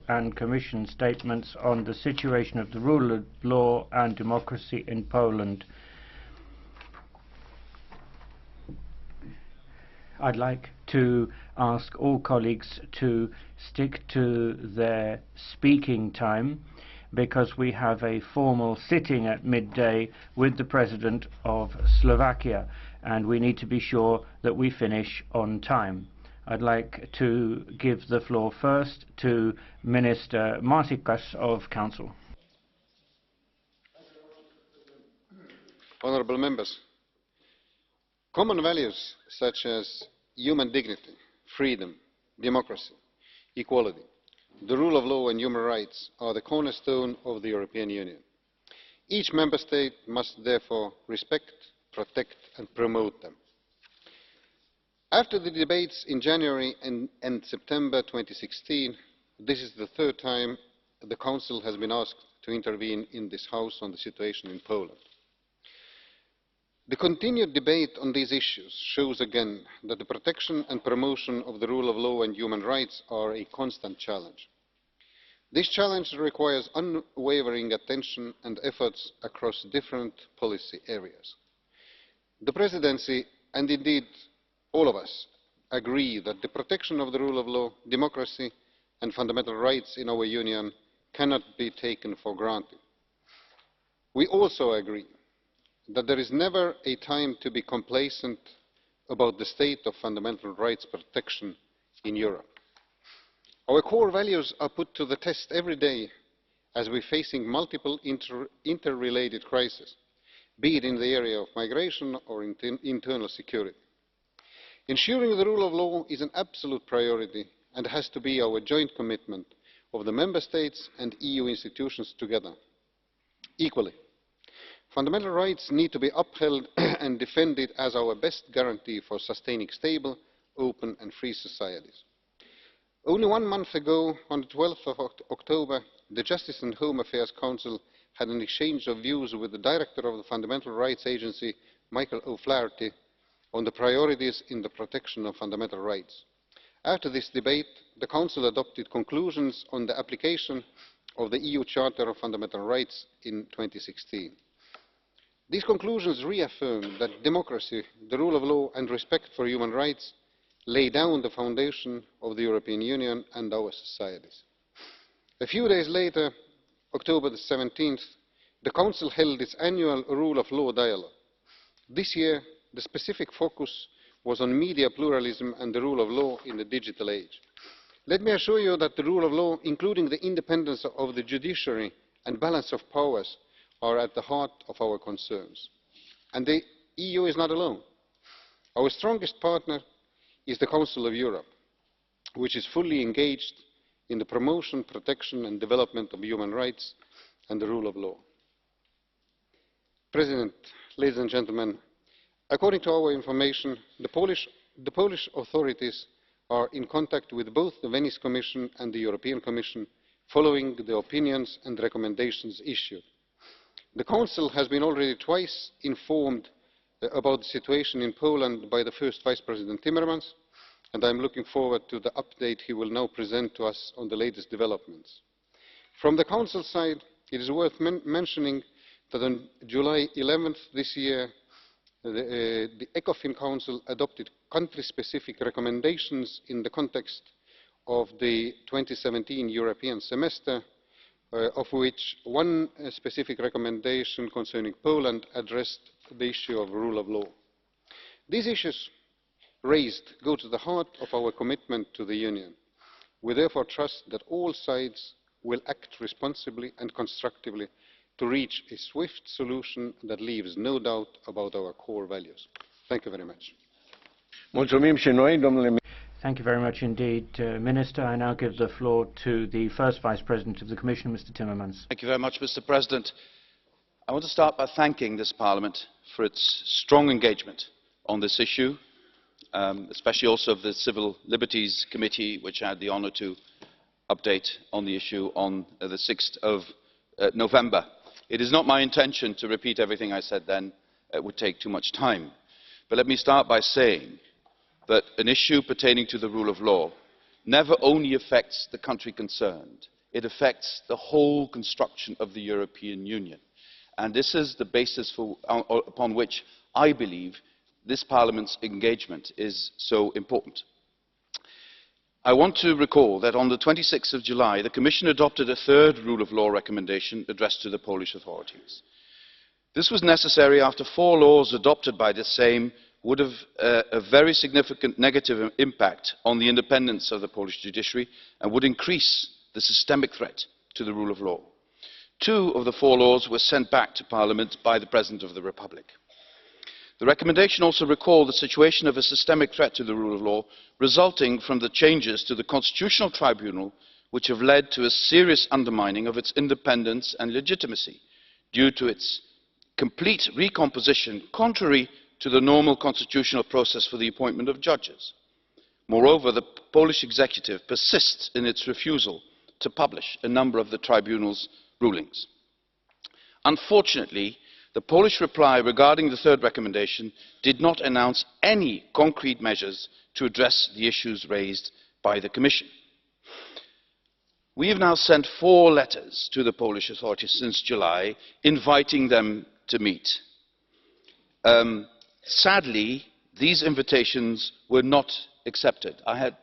and Commission statements on the situation of the rule of law and democracy in Poland. I'd like to ask all colleagues to stick to their speaking time, because we have a formal sitting at midday with the President of Slovakia, and we need to be sure that we finish on time. I'd like to give the floor first to Minister Maasikas of Council. Honourable members, common values such as human dignity, freedom, democracy, equality, the rule of law and human rights are the cornerstone of the European Union. Each member state must therefore respect, protect and promote them. After the debates in January and September 2016, this is the third time the Council has been asked to intervene in this House on the situation in Poland. The continued debate on these issues shows again that the protection and promotion of the rule of law and human rights are a constant challenge. This challenge requires unwavering attention and efforts across different policy areas. The Presidency, and indeed all of us, agree that the protection of the rule of law, democracy and fundamental rights in our Union cannot be taken for granted. We also agree that there is never a time to be complacent about the state of fundamental rights protection in Europe. Our core values are put to the test every day as we are facing multiple interrelated crises, be it in the area of migration or internal security. Ensuring the rule of law is an absolute priority and has to be our joint commitment of the Member States and EU institutions together. Equally, fundamental rights need to be upheld and defended as our best guarantee for sustaining stable, open and free societies. Only 1 month ago, on the 12th of October, the Justice and Home Affairs Council had an exchange of views with the Director of the Fundamental Rights Agency, Michael O'Flaherty, on the priorities in the protection of fundamental rights. After this debate, the Council adopted conclusions on the application of the EU Charter of Fundamental Rights in 2016. These conclusions reaffirm that democracy, the rule of law and respect for human rights lay down the foundation of the European Union and our societies. A few days later, October 17th, the Council held its annual Rule of Law dialogue. This year, the specific focus was on media pluralism and the rule of law in the digital age. Let me assure you that the rule of law, including the independence of the judiciary and balance of powers, are at the heart of our concerns. And the EU is not alone. Our strongest partner is the Council of Europe, which is fully engaged in the promotion, protection and development of human rights and the rule of law. President, ladies and gentlemen, according to our information, the Polish authorities are in contact with both the Venice Commission and the European Commission following the opinions and recommendations issued. The Council has been already twice informed about the situation in Poland by the First Vice President Timmermans, and I am looking forward to the update he will now present to us on the latest developments. From the Council side, it is worth mentioning that on July 11th this year, the ECOFIN Council adopted country-specific recommendations in the context of the 2017 European semester, of which one specific recommendation concerning Poland addressed the issue of rule of law. These issues raised go to the heart of our commitment to the Union. We therefore trust that all sides will act responsibly and constructively to reach a swift solution that leaves no doubt about our core values. Thank you very much. Thank you very much indeed, Minister. I now give the floor to the First Vice President of the Commission, Mr. Timmermans. Thank you very much, Mr. President. I want to start by thanking this Parliament for its strong engagement on this issue, especially also of the Civil Liberties Committee, which I had the honour to update on the issue on the 6th of November. It is not my intention to repeat everything I said then. It would take too much time. But let me start by saying that an issue pertaining to the rule of law never only affects the country concerned. it affects the whole construction of the European Union. And this is the basis upon which I believe this Parliament's engagement is so important. I want to recall that on the 26th of July, the Commission adopted a third rule of law recommendation addressed to the Polish authorities. This was necessary after 4 laws adopted by the same would have a very significant negative impact on the independence of the Polish judiciary and would increase the systemic threat to the rule of law. 2 of the 4 laws were sent back to Parliament by the President of the Republic. The recommendation also recalled the situation of a systemic threat to the rule of law resulting from the changes to the Constitutional Tribunal, which have led to a serious undermining of its independence and legitimacy due to its complete recomposition contrary to the normal constitutional process for the appointment of judges. Moreover, the Polish executive persists in its refusal to publish a number of the tribunal's rulings. Unfortunately, the Polish reply regarding the third recommendation did not announce any concrete measures to address the issues raised by the Commission. We have now sent 4 letters to the Polish authorities since July, inviting them to meet. Sadly, these invitations were not accepted. I have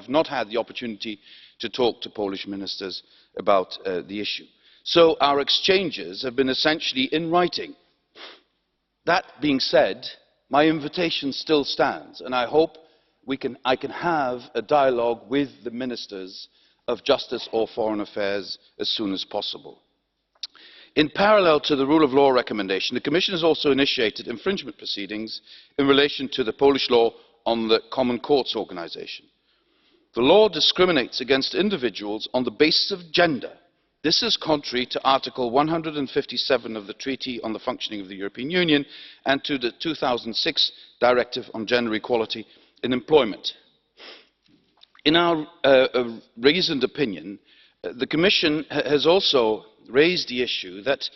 not had the opportunity to talk to Polish ministers about the issue. So our exchanges have been essentially in writing. That being said, my invitation still stands, and I hope I can have a dialogue with the ministers of Justice or Foreign Affairs as soon as possible. In parallel to the rule of law recommendation, the Commission has also initiated infringement proceedings in relation to the Polish law on the Common Courts Organisation. The law discriminates against individuals on the basis of gender. This is contrary to Article 157 of the Treaty on the Functioning of the European Union and to the 2006 Directive on Gender Equality in Employment. In our reasoned opinion, the Commission has also raised the issue that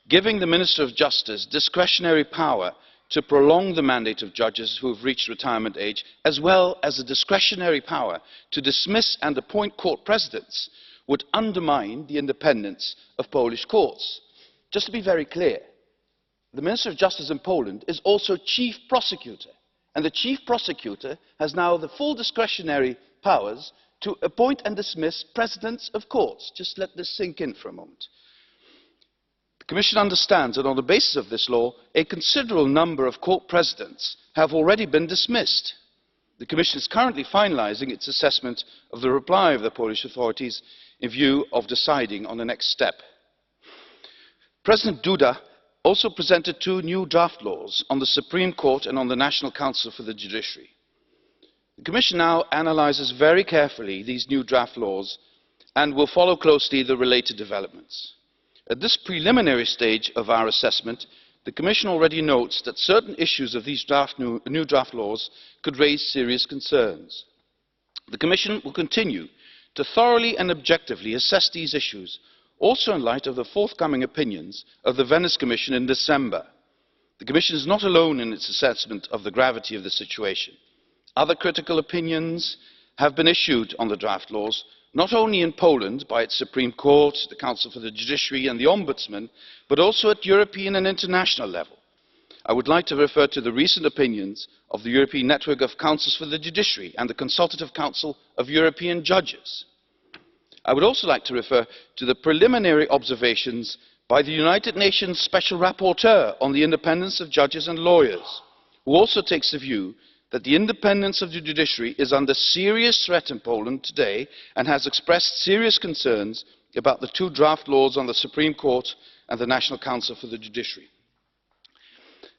giving the Minister of Justice discretionary power to prolong the mandate of judges who have reached retirement age, as well as a discretionary power to dismiss and appoint court presidents, would undermine the independence of Polish courts. Just to be very clear, the Minister of Justice in Poland is also chief prosecutor, and the chief prosecutor has now the full discretionary powers to appoint and dismiss presidents of courts. Just let this sink in for a moment. The Commission understands that on the basis of this law, a considerable number of court presidents have already been dismissed. The Commission is currently finalising its assessment of the reply of the Polish authorities in view of deciding on the next step. President Duda also presented 2 new draft laws on the Supreme Court and on the National Council for the Judiciary. The Commission now analyses very carefully these new draft laws and will follow closely the related developments. At this preliminary stage of our assessment, the Commission already notes that certain issues of these new draft laws could raise serious concerns. The Commission will continue to thoroughly and objectively assess these issues, also in light of the forthcoming opinions of the Venice Commission in December. The Commission is not alone in its assessment of the gravity of the situation. Other critical opinions have been issued on the draft laws, not only in Poland by its Supreme Court, the Council for the Judiciary and the Ombudsman, but also at European and international level. I would like to refer to the recent opinions of the European Network of Councils for the Judiciary and the Consultative Council of European Judges. I would also like to refer to the preliminary observations by the United Nations Special Rapporteur on the independence of judges and lawyers, who also takes the view that the independence of the judiciary is under serious threat in Poland today and has expressed serious concerns about the 2 draft laws on the Supreme Court and the National Council for the Judiciary.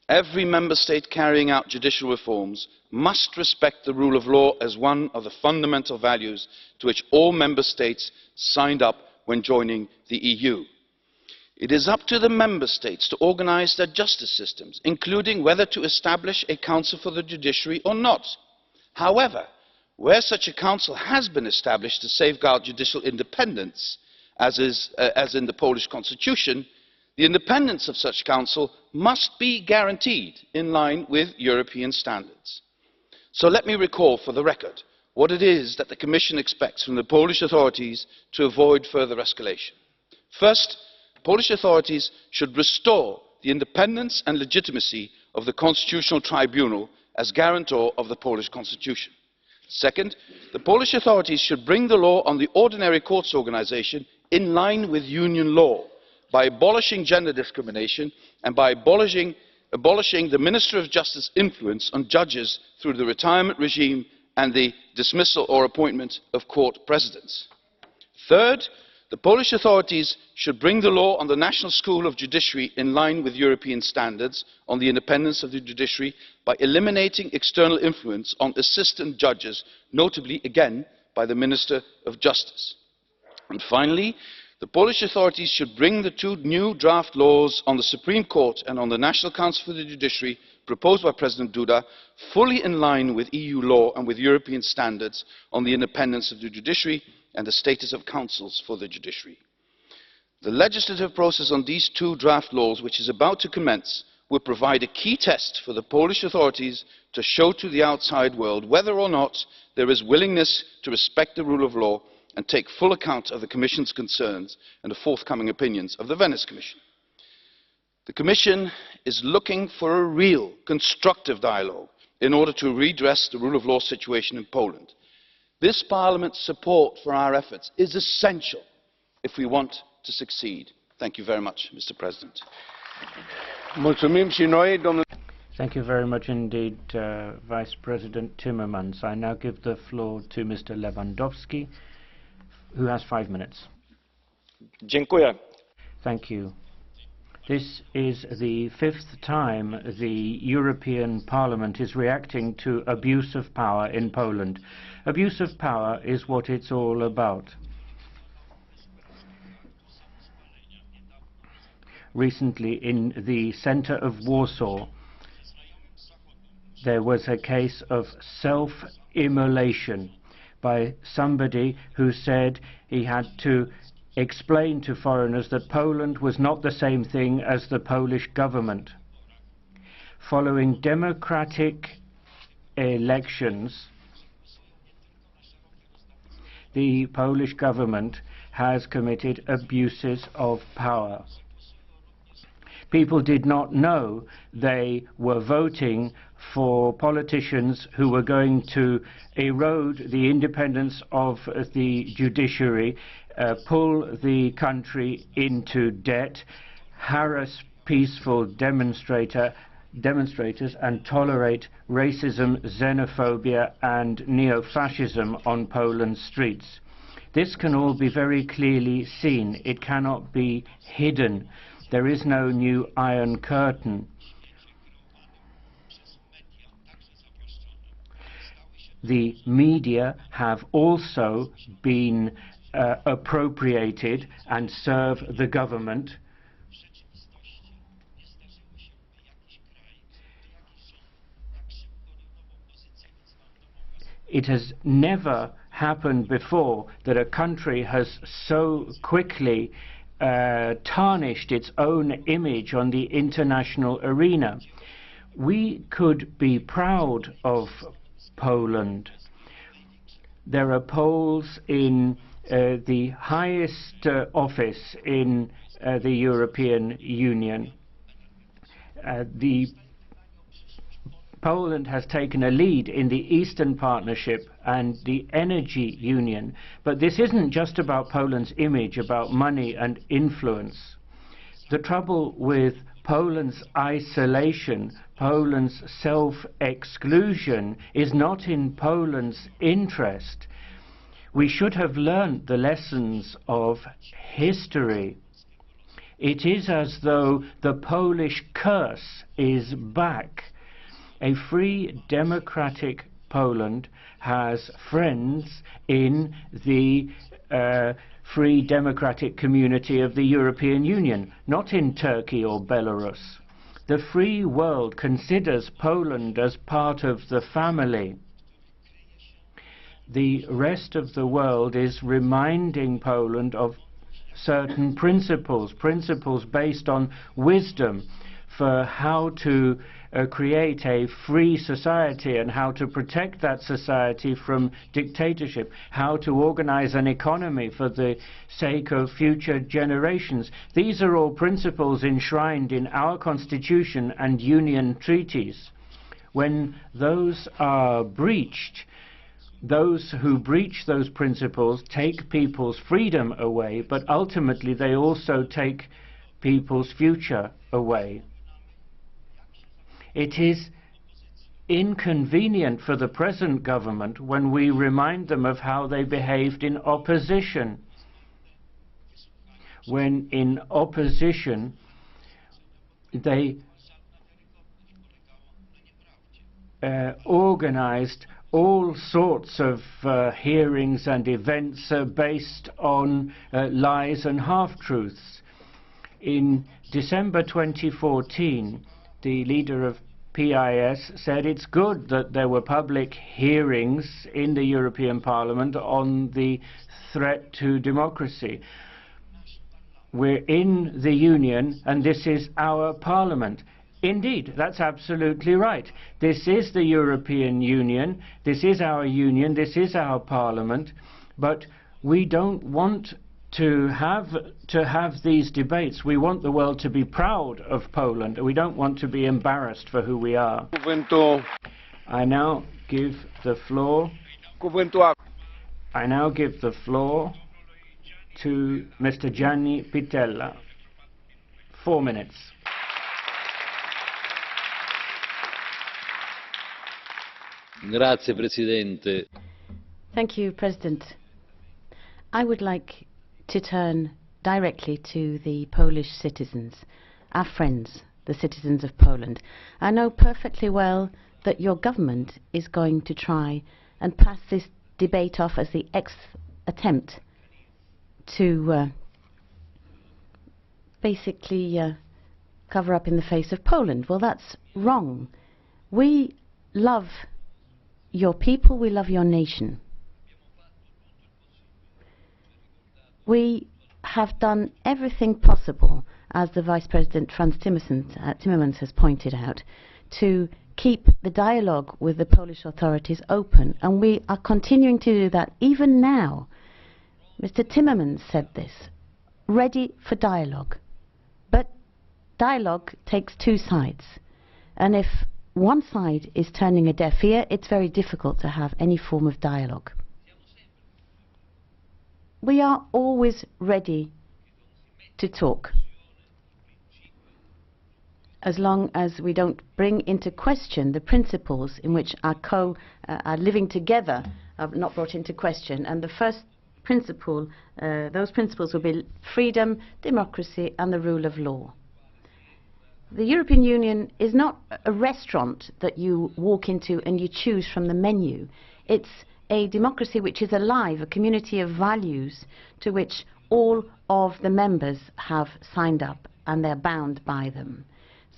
Every member state carrying out judicial reforms must respect the rule of law as one of the fundamental values to which all member states signed up when joining the EU. It is up to the member states to organise their justice systems, including whether to establish a council for the judiciary or not. However, where such a council has been established to safeguard judicial independence, as in the Polish constitution, the independence of such council must be guaranteed in line with European standards. So let me recall for the record what it is that the Commission expects from the Polish authorities to avoid further escalation. First, Polish authorities should restore the independence and legitimacy of the Constitutional Tribunal as guarantor of the Polish Constitution. Second, the Polish authorities should bring the law on the ordinary courts organisation in line with union law by abolishing gender discrimination and by abolishing the Minister of Justice influence on judges through the retirement regime and the dismissal or appointment of court presidents. Third, the Polish authorities should bring the law on the National School of Judiciary in line with European standards on the independence of the judiciary by eliminating external influence on assistant judges, notably again by the Minister of Justice. And finally, the Polish authorities should bring the two new draft laws on the Supreme Court and on the National Council for the Judiciary proposed by President Duda fully in line with EU law and with European standards on the independence of the judiciary and the status of councils for the judiciary. The legislative process on these two draft laws, which is about to commence, will provide a key test for the Polish authorities to show to the outside world whether or not there is willingness to respect the rule of law and take full account of the Commission's concerns and the forthcoming opinions of the Venice Commission. The Commission is looking for a real, constructive dialogue in order to redress the rule of law situation in Poland. This Parliament's support for our efforts is essential if we want to succeed. Thank you very much, Mr. President. Thank you very much indeed, Vice President Timmermans. I now give the floor to Mr. Lewandowski, who has 5 minutes. Dziękuję. Thank you. This is the 5th time the European Parliament is reacting to abuse of power in Poland. Abuse of power is what it's all about. Recently, in the center of Warsaw, there was a case of self-immolation by somebody who said he had to explain to foreigners that Poland was not the same thing as the Polish government. Following democratic elections, the Polish government has committed abuses of power. People did not know they were voting for politicians who were going to erode the independence of the judiciary, pull the country into debt, harass peaceful demonstrators and tolerate racism, xenophobia and neo-fascism on Poland's streets. This can all be very clearly seen. It cannot be hidden. There is no new Iron Curtain. The media have also been appropriated and serve the government. It has never happened before that a country has so quickly tarnished its own image on the international arena. We could be proud of Poland. There are polls in the highest office in the European Union. Poland has taken a lead in the Eastern Partnership and the Energy Union. But this isn't just about Poland's image, about money and influence. The trouble with Poland's isolation, Poland's self-exclusion, is not in Poland's interest. We should have learned the lessons of history. It is as though the Polish curse is back. A free, democratic Poland has friends in the free, democratic community of the European Union, not in Turkey or Belarus. The free world considers Poland as part of the family. The rest of the world is reminding Poland of certain principles based on wisdom. for how to create a free society and how to protect that society from dictatorship, how to organize an economy for the sake of future generations. These are all principles enshrined in our constitution and union treaties. When those are breached, those who breach those principles take people's freedom away, but ultimately they also take people's future away. It is inconvenient for the present government when we remind them of how they behaved in opposition. When in opposition they organized all sorts of hearings and events based on lies and half-truths. In December 2014, the leader of PIS said it's good that there were public hearings in the European Parliament on the threat to democracy. We're in the Union and this is our Parliament. Indeed, that's absolutely right. This is the European Union, this is our Union, this is our Parliament, but we don't want to have these debates. We want the world to be proud of Poland. We don't want to be embarrassed for who we are. I now give the floor to Mr. Gianni Pittella. 4 minutes. Grazie, Presidente. Thank you, President. I would like to turn directly to the Polish citizens, our friends, the citizens of Poland. I know perfectly well that your government is going to try and pass this debate off as the attempt to basically cover up in the face of Poland. Well, that's wrong. We love your people, we love your nation. We have done everything possible, as the Vice President Frans Timmermans has pointed out, to keep the dialogue with the Polish authorities open, and we are continuing to do that even now. Mr. Timmermans said this, ready for dialogue. But dialogue takes two sides, and if one side is turning a deaf ear, it's very difficult to have any form of dialogue. We are always ready to talk, as long as we don't bring into question the principles in which our living together are not brought into question. And the first principle, those principles will be freedom, democracy and the rule of law. The European Union is not a restaurant that you walk into and you choose from the menu. It's a democracy which is alive, a community of values to which all of the members have signed up and they're bound by them.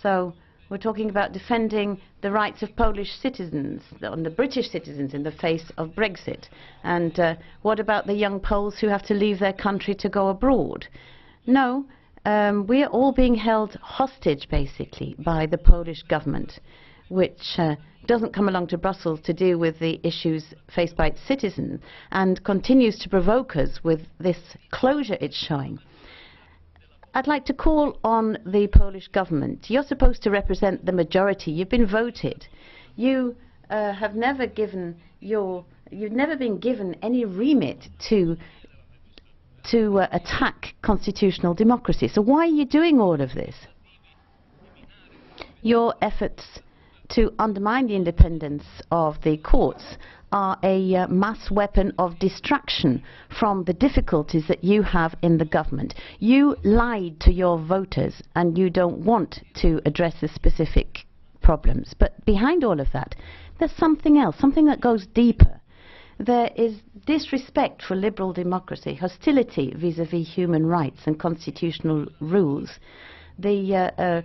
So we're talking about defending the rights of Polish citizens, and the British citizens in the face of Brexit. And what about the young Poles who have to leave their country to go abroad? No. We are all being held hostage, basically, by the Polish government, which doesn't come along to Brussels to deal with the issues faced by its citizens and continues to provoke us with this closure it's showing. I'd like to call on the Polish government. You're supposed to represent the majority. You've been voted. You have never been given any remit to attack constitutional democracy. So why are you doing all of this? Your efforts to undermine the independence of the courts are a mass weapon of distraction from the difficulties that you have in the government. You lied to your voters and you don't want to address the specific problems. But behind all of that, there's something else, something that goes deeper. There is disrespect for liberal democracy, hostility vis-à-vis human rights and constitutional rules, the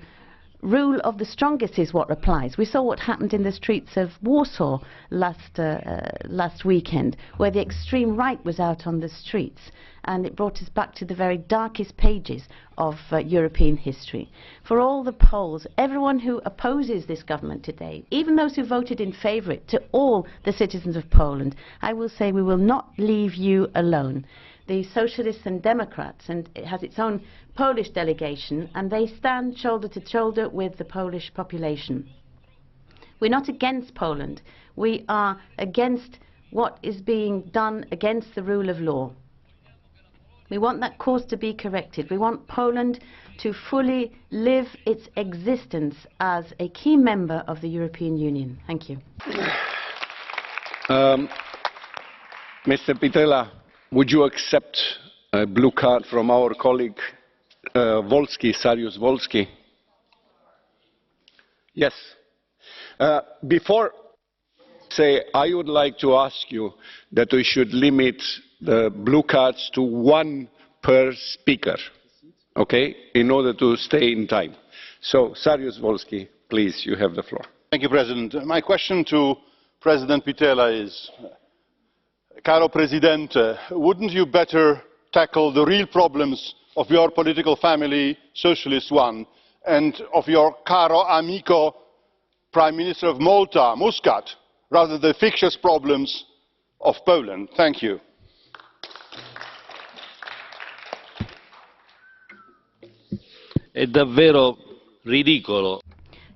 rule of the strongest is what applies. We saw what happened in the streets of Warsaw last weekend, where the extreme right was out on the streets, and it brought us back to the very darkest pages of European history. For all the Poles, everyone who opposes this government today, even those who voted in favour of it, to all the citizens of Poland, I will say we will not leave you alone. The Socialists and Democrats, and it has its own Polish delegation, and they stand shoulder to shoulder with the Polish population. We're not against Poland. We are against what is being done against the rule of law. We want that course to be corrected. We want Poland to fully live its existence as a key member of the European Union. Thank you. Mr. Pittella, would you accept a blue card from our colleague Saryusz-Wolski? Yes. Before I would like to ask you that we should limit the blue cards to one per speaker, okay, in order to stay in time. So, Saryusz-Wolski, please, you have the floor. Thank you, President. My question to President Pittella is, Caro Presidente, wouldn't you better tackle the real problems of your political family, Socialist one, and of your caro amico Prime Minister of Malta, Muscat, rather than the fictitious problems of Poland? Thank you. È davvero ridicolo.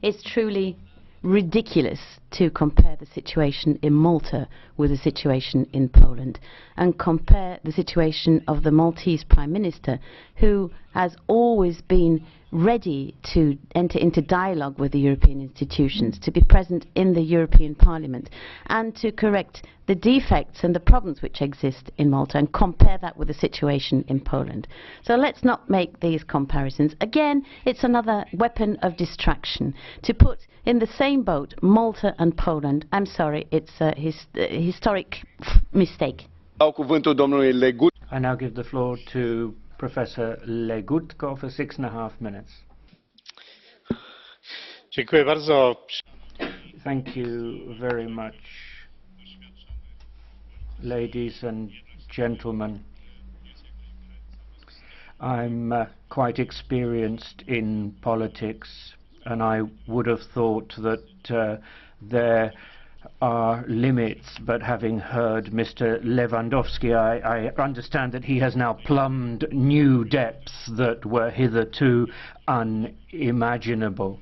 It's truly ridiculous to compare the situation in Malta with the situation in Poland, and compare the situation of the Maltese Prime Minister, who has always been ready to enter into dialogue with the European institutions, to be present in the European Parliament, and to correct the defects and the problems which exist in Malta, and compare that with the situation in Poland. So let's not make these comparisons. Again, it's another weapon of distraction. To put in the same boat Malta and Poland, I'm sorry, it's a historic mistake. I now give the floor to Professor Legutko for 6.5 minutes. Dziękuję bardzo. Thank you very much, ladies and gentlemen. I'm quite experienced in politics, and I would have thought that there are limits, but having heard Mr. Lewandowski, I understand that he has now plumbed new depths that were hitherto unimaginable.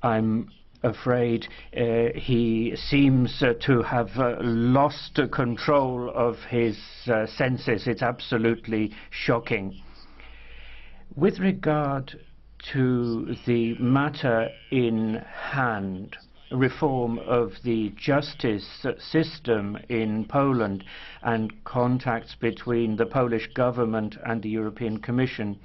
I'm afraid he seems to have lost control of his senses. It's absolutely shocking. With regard to the matter in hand, reform of the justice system in Poland and contacts between the Polish government and the European Commission,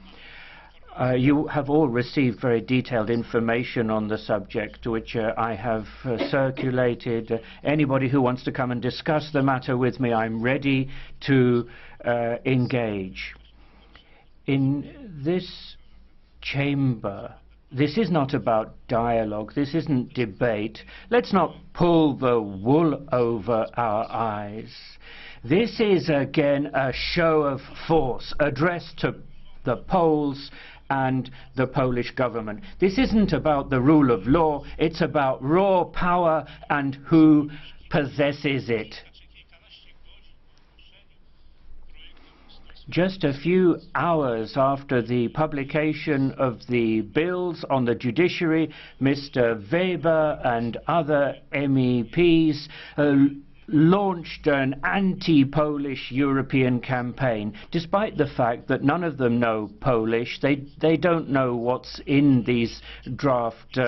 you have all received very detailed information on the subject, which I have circulated. Anybody who wants to come and discuss the matter with me, I'm ready to engage. In this chamber, this is not about dialogue, this isn't debate. Let's not pull the wool over our eyes. This is again a show of force addressed to the Poles and the Polish government. This isn't about the rule of law, it's about raw power and who possesses it. Just a few hours after the publication of the bills on the judiciary, Mr. Weber and other MEPs launched an anti-Polish European campaign, despite the fact that none of them know Polish. They don't know what's in these draft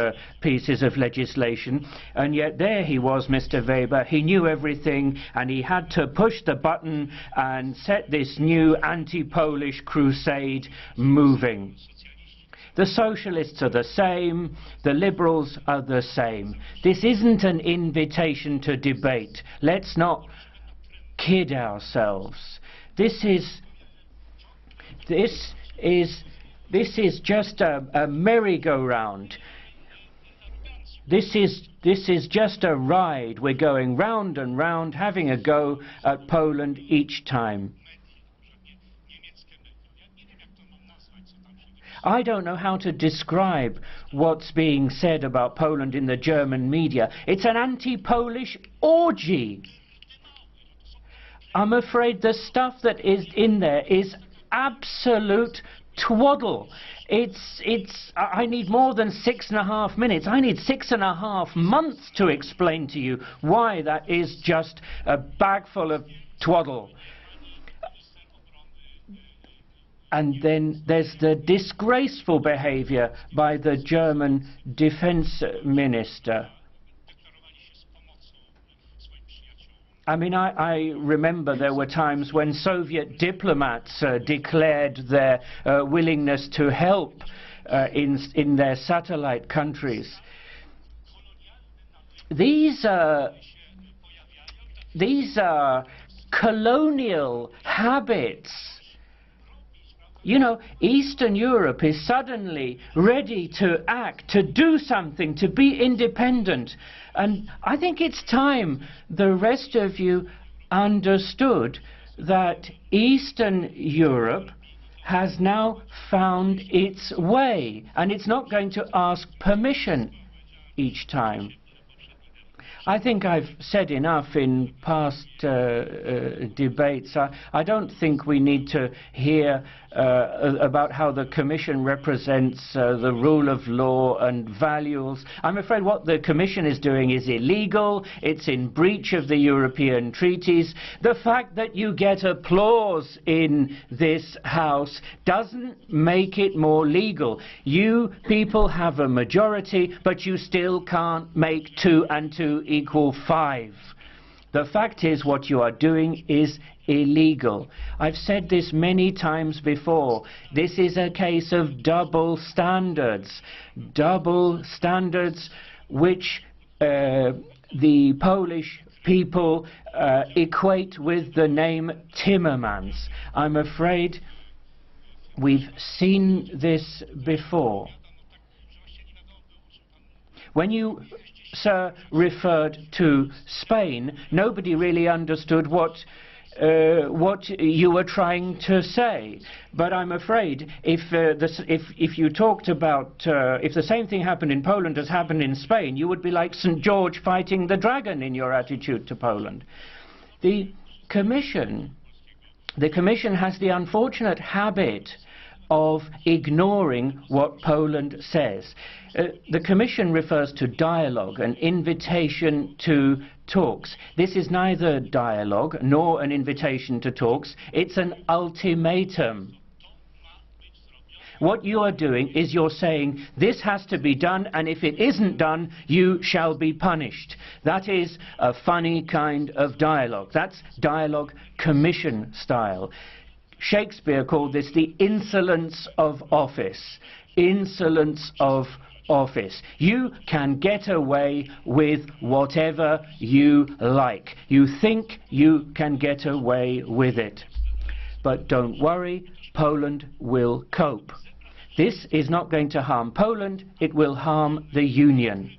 pieces of legislation, and yet there he was, Mr. Weber. He knew everything, and he had to push the button and set this new anti-Polish crusade moving. The socialists are the same, the liberals are the same. This isn't an invitation to debate. Let's not kid ourselves. This is just a merry-go-round. This is just a ride. We're going round and round, having a go at Poland each time. I don't know how to describe what's being said about Poland in the German media. It's an anti-Polish orgy. I'm afraid the stuff that is in there is absolute twaddle. I need more than 6.5 minutes. I need 6.5 months to explain to you why that is just a bag full of twaddle. And then there's the disgraceful behavior by the German defense minister. I mean, I remember there were times when Soviet diplomats declared their willingness to help in their satellite countries. These are colonial habits. You know, Eastern Europe is suddenly ready to act, to do something, to be independent. And I think it's time the rest of you understood that Eastern Europe has now found its way, and it's not going to ask permission each time. I think I've said enough in past debates. I don't think we need to hear about how the Commission represents the rule of law and values. I'm afraid what the Commission is doing is illegal. It's in breach of the European treaties. The fact that you get applause in this House doesn't make it more legal. You people have a majority, but you still can't make 2 and 2 equal 5. The fact is, what you are doing is illegal. I've said this many times before. This is a case of double standards. Double standards which the Polish people equate with the name Timmermans. I'm afraid we've seen this before. When you, sir, referred to Spain, nobody really understood what you were trying to say. But I'm afraid if you talked about if the same thing happened in Poland as happened in Spain, you would be like St. George fighting the dragon in your attitude to Poland. The Commission has the unfortunate habit of ignoring what Poland says. The Commission refers to dialogue, an invitation to talks. This is neither dialogue nor an invitation to talks. It's an ultimatum. What you are doing is you're saying this has to be done, and if it isn't done, you shall be punished. That is a funny kind of dialogue. That's dialogue Commission style. Shakespeare called this the insolence of office. Insolence of office. You can get away with whatever you like. You think you can get away with it. But don't worry, Poland will cope. This is not going to harm Poland, it will harm the Union.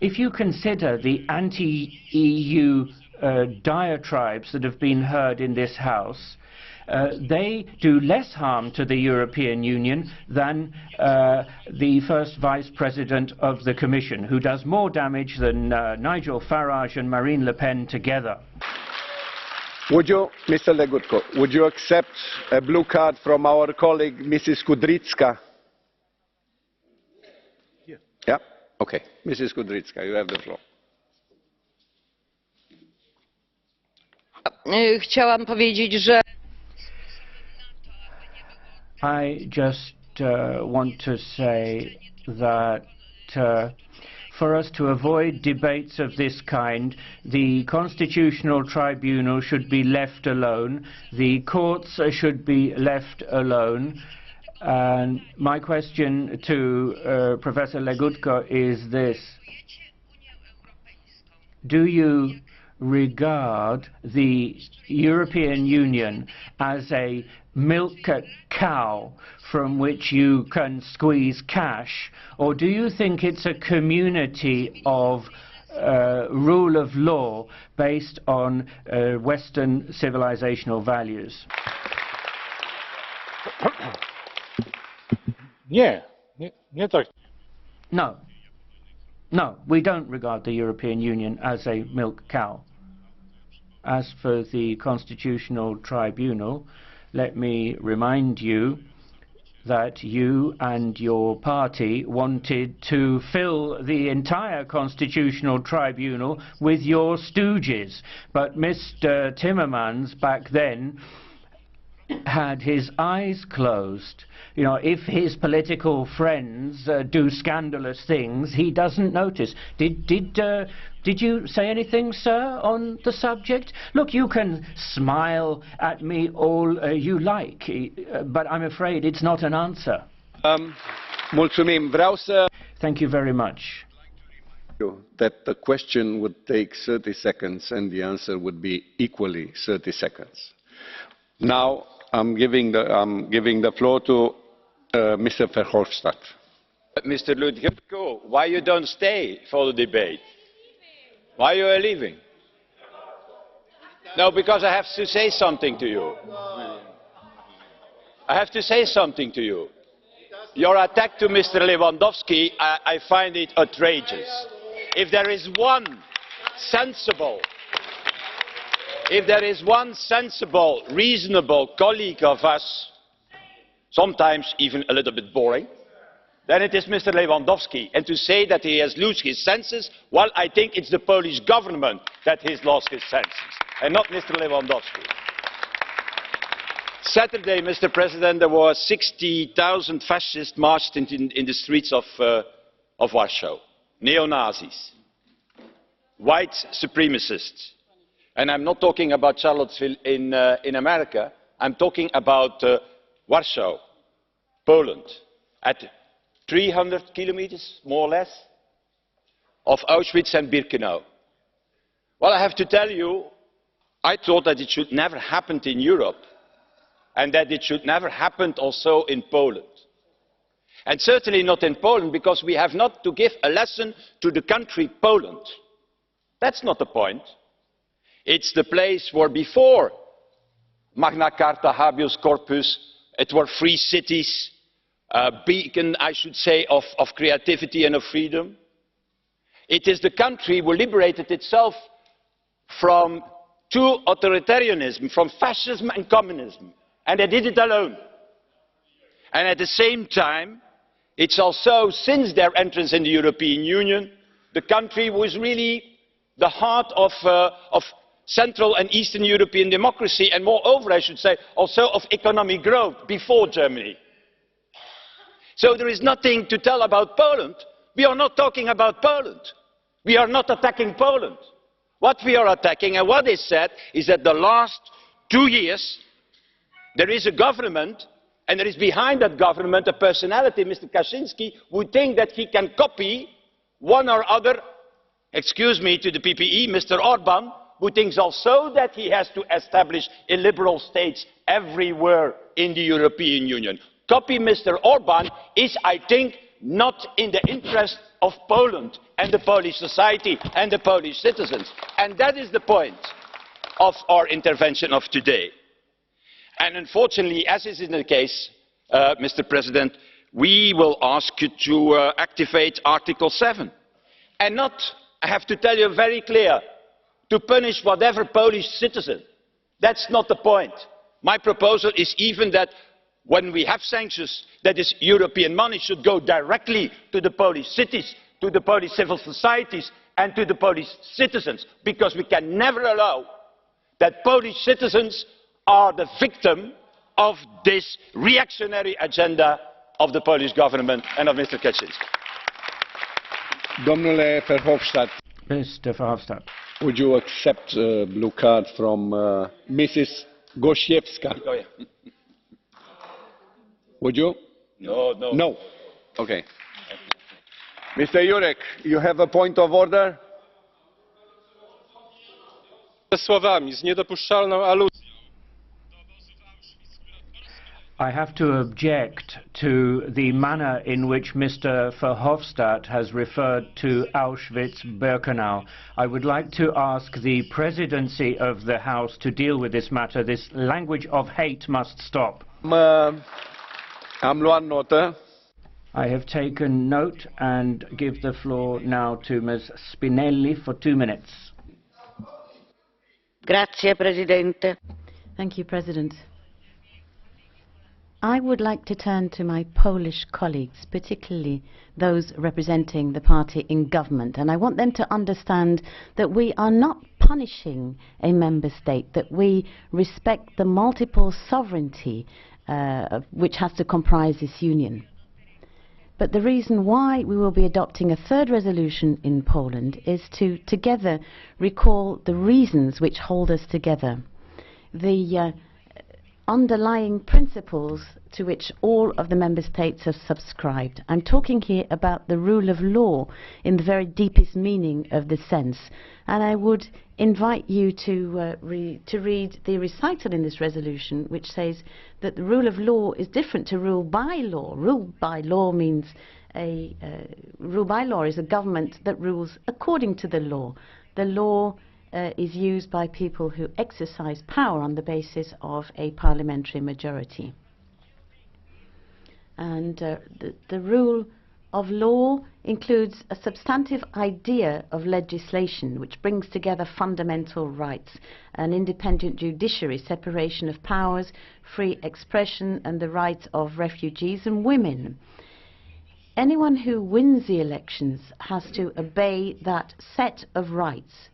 If you consider the anti-EU diatribes that have been heard in this House, they do less harm to the European Union than the first Vice President of the Commission, who does more damage than Nigel Farage and Marine Le Pen together. Would you, Mr. Legutko, would you accept a blue card from our colleague, Mrs. Kudrycka? Yeah? Okay. Mrs. Kudrycka, you have the floor. Chciałam powiedzieć, że I just want to say that for us to avoid debates of this kind, the Constitutional Tribunal should be left alone, the courts should be left alone. And my question to Professor Legutko is this: do you regard the European Union as a milk cow from which you can squeeze cash, or do you think it's a community of rule of law based on Western civilizational values? No. No, we don't regard the European Union as a milk cow. As for the Constitutional Tribunal, let me remind you that you and your party wanted to fill the entire Constitutional Tribunal with your stooges. But Mr. Timmermans back then had his eyes closed. You know, if his political friends do scandalous things, he doesn't notice. Did you say anything, sir, on the subject? Look, you can smile at me all you like, but I'm afraid it's not an answer. Thank you very much. That the question would take 30 seconds and the answer would be equally 30 seconds. Now I'm giving the floor to Mr. Verhofstadt. Mr. Legutko, why you don't stay for the debate? Why you are leaving? No, because I have to say something to you. I have to say something to you. Your attack to Mr. Lewandowski, I find it outrageous. If there is one sensible, reasonable colleague of us, sometimes even a little bit boring, then it is Mr. Lewandowski. And to say that he has lost his senses, well, I think it's the Polish government that has lost his senses, and not Mr. Lewandowski. Saturday, Mr. President, there were 60,000 fascists marched in the streets of Warsaw. Neo-Nazis, white supremacists. And I'm not talking about Charlottesville in America, I'm talking about Warsaw, Poland, at 300 kilometers, more or less, of Auschwitz and Birkenau. Well, I have to tell you, I thought that it should never happen in Europe, and that it should never happen also in Poland. And certainly not in Poland, because we have not to give a lesson to the country Poland. That's not the point. It's the place where before Magna Carta, habeas corpus, it were free cities, a beacon, I should say, of creativity and of freedom. It is the country who liberated itself from two authoritarianism, from fascism and communism. And they did it alone. And at the same time, it's also, since their entrance in the European Union, the country was really the heart of Central and Eastern European democracy, and moreover, I should say, also of economic growth before Germany. So there is nothing to tell about Poland. We are not talking about Poland. We are not attacking Poland. What we are attacking, and what is said, is that the last 2 years, there is a government, and there is behind that government a personality, Mr. Kaczynski, who thinks that he can copy one or other, excuse me to the PPE, Mr. Orban, who thinks also that he has to establish illiberal states everywhere in the European Union. Copy Mr. Orban is, I think, not in the interest of Poland and the Polish society and the Polish citizens. And that is the point of our intervention of today. And unfortunately, as is in the case, Mr. President, we will ask you to activate Article 7. And not, I have to tell you very clear, to punish whatever Polish citizen. That's not the point. My proposal is even that when we have sanctions, that is European money should go directly to the Polish cities, to the Polish civil societies and to the Polish citizens, because we can never allow that Polish citizens are the victim of this reactionary agenda of the Polish government and of Mr. Kaczynski. Domnule Verhofstadt. Mr. Verhofstadt. Would you accept a blue card from Mrs. Gosiewska? Oh, yeah. Would you? No, no. No. Okay. Mr. Jurek, you have a point of order? słowami, z niedopuszczalną aluzją. I have to object to the manner in which Mr. Verhofstadt has referred to Auschwitz-Birkenau. I would like to ask the presidency of the House to deal with this matter. This language of hate must stop. Am luat notă. I have taken note and give the floor now to Ms. Spinelli for 2 minutes. Grazie, Presidente. Thank you, President. I would like to turn to my Polish colleagues, particularly those representing the party in government, and I want them to understand that we are not punishing a member state, that we respect the multiple sovereignty which has to comprise this union. But the reason why we will be adopting a third resolution in Poland is to together recall the reasons which hold us together, the underlying principles to which all of the member states have subscribed. I'm talking here about the rule of law in the very deepest meaning of the sense, and I would invite you to read the recital in this resolution, which says that the rule of law is different to rule by law. Rule by law means rule by law is a government that rules according to the law. The law is used by people who exercise power on the basis of a parliamentary majority. And the rule of law includes a substantive idea of legislation which brings together fundamental rights, an independent judiciary, separation of powers, free expression and the rights of refugees and women. Anyone who wins the elections has to obey that set of rights.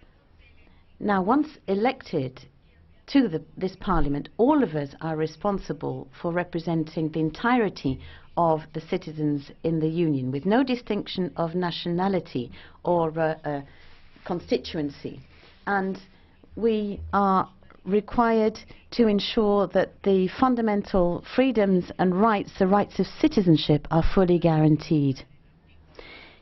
Now, once elected to this Parliament, all of us are responsible for representing the entirety of the citizens in the Union, with no distinction of nationality or constituency. And we are required to ensure that the fundamental freedoms and rights, the rights of citizenship, are fully guaranteed.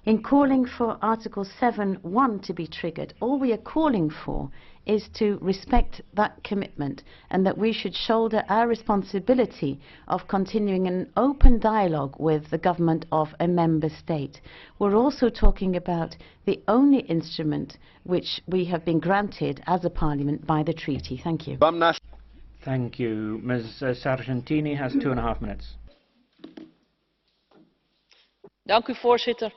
In calling for Article 7(1) to be triggered, all we are calling for is to respect that commitment and that we should shoulder our responsibility of continuing an open dialogue with the government of a member state. We're also talking about the only instrument which we have been granted as a parliament by the treaty. Thank you. Thank you. Ms. Sargentini has 2.5 minutes. Voorzitter.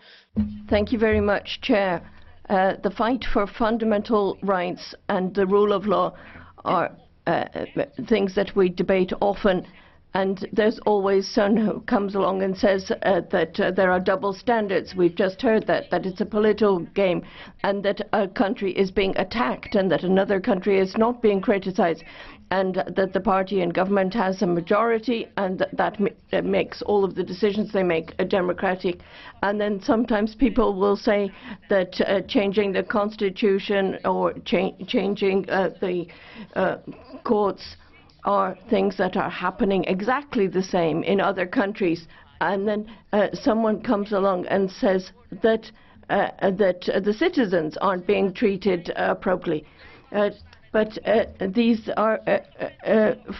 Thank you very much, Chair. The fight for fundamental rights and the rule of law are things that we debate often, and there's always someone who comes along and says that there are double standards. We've just heard that it's a political game, and that a country is being attacked and that another country is not being criticized, and that the party in government has a majority, and that makes all of the decisions they make democratic. And then sometimes people will say that changing the constitution or changing the courts are things that are happening exactly the same in other countries. And then someone comes along and says that the citizens aren't being treated appropriately. But these are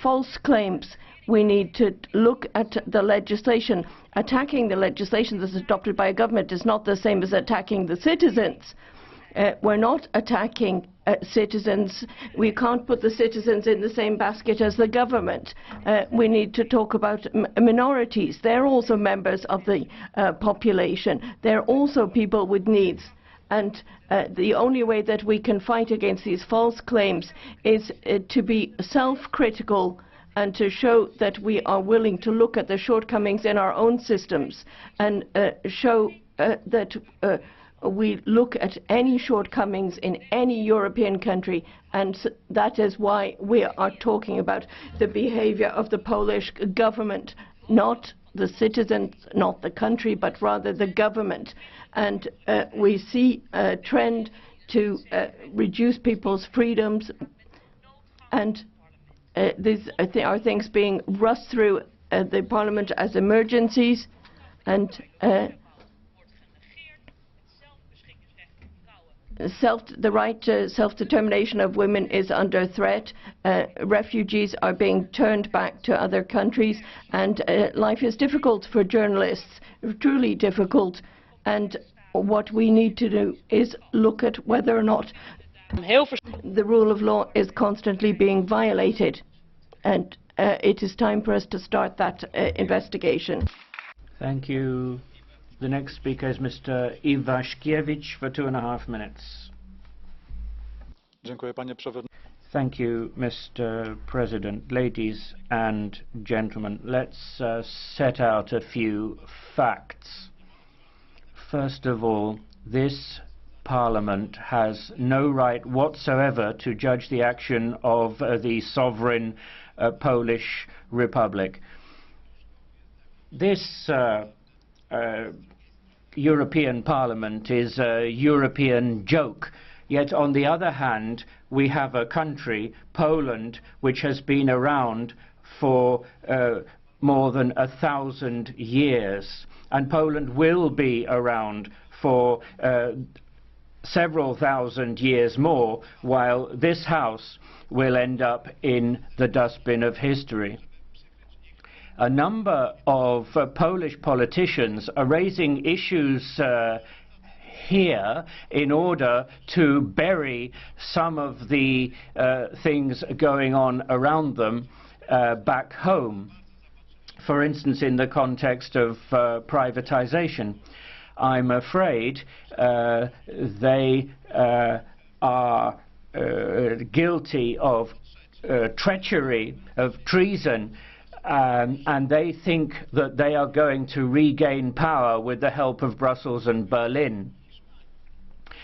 false claims. We need to look at the legislation. Attacking the legislation that's adopted by a government is not the same as attacking the citizens. We're not attacking citizens. We can't put the citizens in the same basket as the government. We need to talk about minorities. They're also members of the population. They're also people with needs. And the only way that we can fight against these false claims is to be self-critical and to show that we are willing to look at the shortcomings in our own systems and show that we look at any shortcomings in any European country, and that is why we are talking about the behavior of the Polish government, not the citizens, not the country, but rather the government. And we see a trend to reduce people's freedoms, and these are things being rushed through the Parliament as emergencies, and the right to self-determination of women is under threat. Refugees are being turned back to other countries, and life is difficult for journalists, truly difficult. And what we need to do is look at whether or not the rule of law is constantly being violated. And it is time for us to start that investigation. Thank you. The next speaker is Mr. Iwaszkiewicz for 2.5 minutes. Thank you, Mr. President. Ladies and gentlemen, let's set out a few facts. First of all, this Parliament has no right whatsoever to judge the action of the sovereign Polish Republic. This European Parliament is a European joke. Yet on the other hand, we have a country, Poland, which has been around for more than 1,000 years. And Poland will be around for several thousand years more, while this House will end up in the dustbin of history. A number of Polish politicians are raising issues here in order to bury some of the things going on around them back home. For instance, in the context of privatization. I'm afraid they are guilty of treachery, of treason, and they think that they are going to regain power with the help of Brussels and Berlin.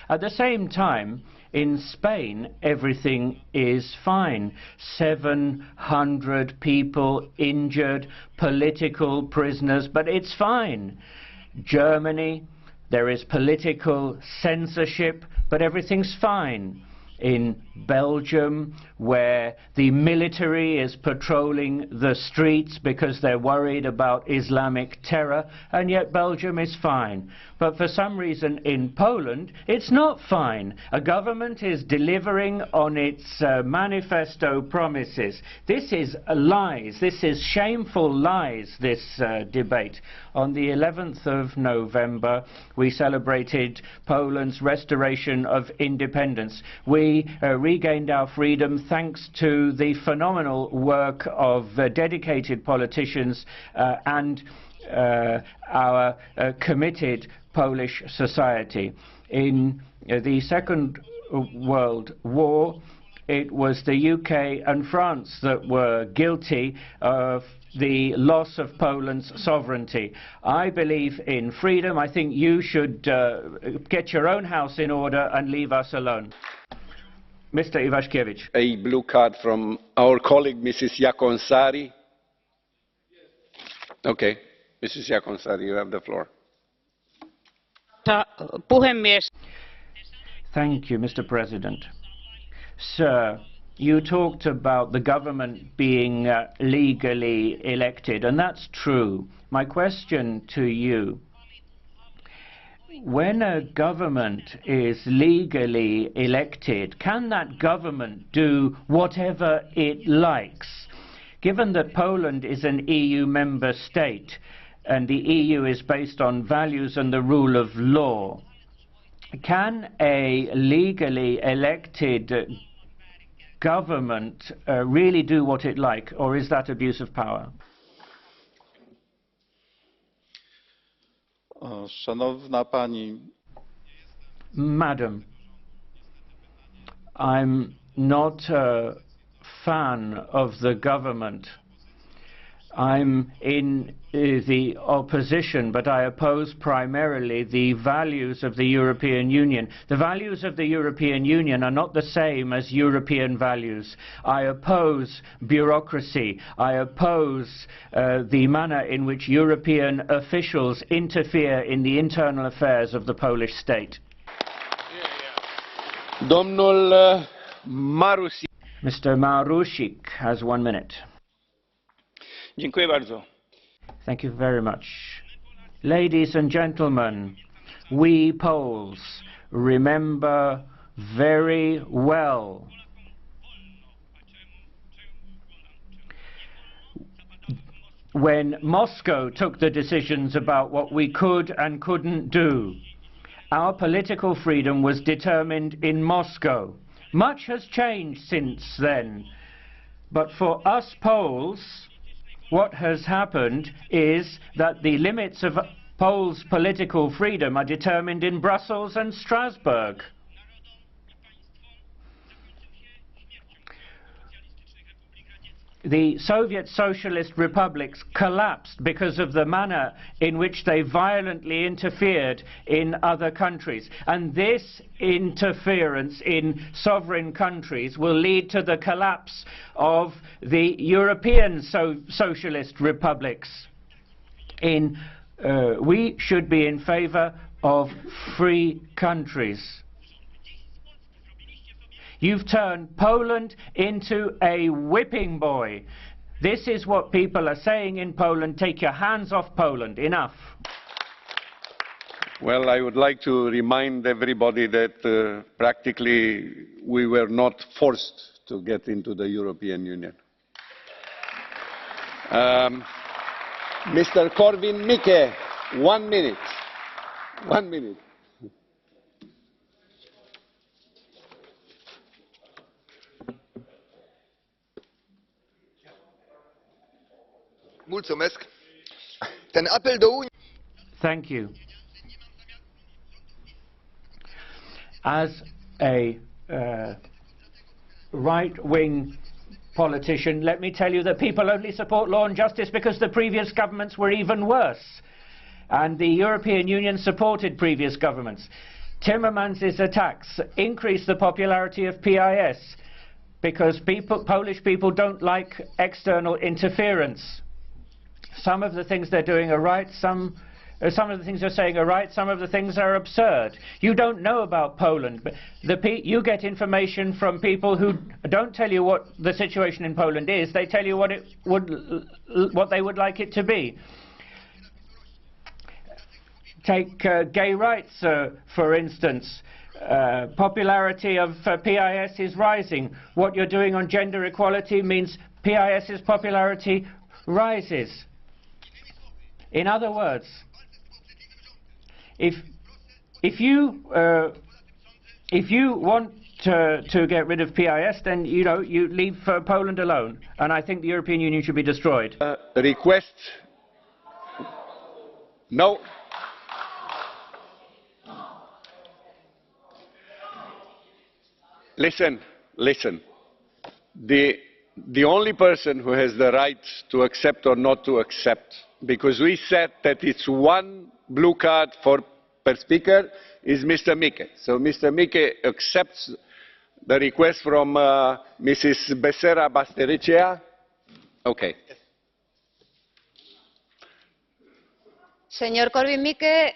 At the same time, in Spain, everything is fine. 700 people injured, political prisoners, but it's fine. Germany, there is political censorship, but everything's fine. In Belgium, where the military is patrolling the streets because they're worried about Islamic terror, and yet Belgium is fine. But for some reason in Poland, it's not fine. A government is delivering on its manifesto promises. This is lies. This is shameful lies, this debate. On the 11th of November, we celebrated Poland's restoration of independence. We regained our freedom thanks to the phenomenal work of dedicated politicians and our committed Polish society. In the Second World War, it was the UK and France that were guilty of the loss of Poland's sovereignty. I believe in freedom. I think you should get your own house in order and leave us alone. Mr. Iwaszkiewicz. A blue card from our colleague, Mrs. Jaakonsaari. Okay, Mrs. Jaakonsaari, you have the floor. Thank you, Mr. President. Sir, you talked about the government being legally elected, and that's true. My question to you: when a government is legally elected, can that government do whatever it likes? Given that Poland is an EU member state and the EU is based on values and the rule of law, can a legally elected government really do what it likes, or is that abuse of power? Szanowna Pani. Madam, I'm not a fan of the government. I'm in the opposition, but I oppose primarily the values of the European Union. The values of the European Union are not the same as European values. I oppose bureaucracy. I oppose the manner in which European officials interfere in the internal affairs of the Polish state. Domnul Marusik. Mr. Marusik has 1 minute. Dziękuję bardzo. Thank you very much. Ladies and gentlemen, we Poles, remember very well. When Moscow took the decisions about what we could and couldn't do, our political freedom was determined in Moscow. Much has changed since then, but for us Poles, what has happened is that the limits of Poles' political freedom are determined in Brussels and Strasbourg. The Soviet Socialist republics collapsed because of the manner in which they violently interfered in other countries. And this interference in sovereign countries will lead to the collapse of the European socialist republics. We should be in favor of free countries. You've turned Poland into a whipping boy. This is what people are saying in Poland. Take your hands off Poland. Enough. Well, I would like to remind everybody that practically we were not forced to get into the European Union. Mr. Korwin-Mikke, 1 minute. 1 minute. Thank you. As a right-wing politician, let me tell you that people only support law and justice because the previous governments were even worse. And the European Union supported previous governments. Timmermans' attacks increased the popularity of PIS because Polish people don't like external interference. Some of the things they're doing are right, some of the things they're saying are right, some of the things are absurd. You don't know about Poland, but you get information from people who don't tell you what the situation in Poland is, they tell you what they would like it to be. Take gay rights, for instance. Popularity of PIS is rising. What you're doing on gender equality means PIS's popularity rises. In other words, if you want to get rid of PIS, then you leave Poland alone, and I think the European Union should be destroyed. Request? No. Listen. The only person who has the right to accept or not to accept, because we said that it's 1 blue card per speaker, is Mr. Mikke. So Mr. Mikke accepts the request from Mrs. Becerra Bastericea. Okay. Señor Korwin-Mikke.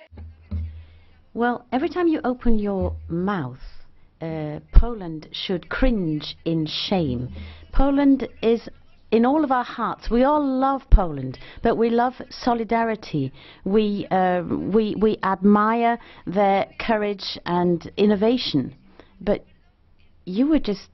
Well, every time you open your mouth, Poland should cringe in shame. Poland is in all of our hearts. We all love Poland, but we love solidarity. We admire their courage and innovation. But you were just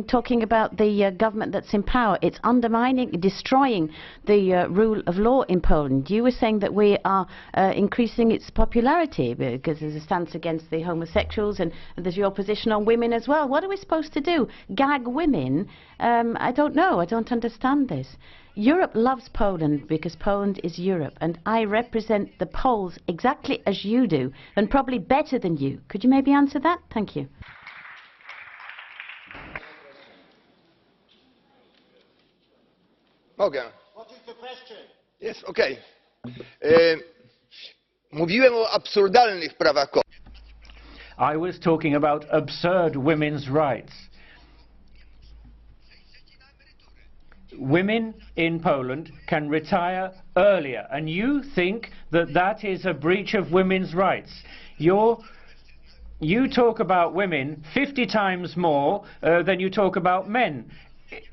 talking about the government that's in power. It's undermining, destroying the rule of law in Poland. You were saying that we are increasing its popularity because there's a stance against the homosexuals, and there's your position on women as well. What are we supposed to do? Gag women? I don't know. I don't understand this. Europe loves Poland because Poland is Europe, and I represent the Poles exactly as you do, and probably better than you. Could you maybe answer that? Thank you. Mogę. What is the question? Yes, okay. Mówiłem o absurdalnych prawach kobiet. I was talking about absurd women's rights. Women in Poland can retire earlier, and you think that that is a breach of women's rights. You talk about women 50 times more than you talk about men.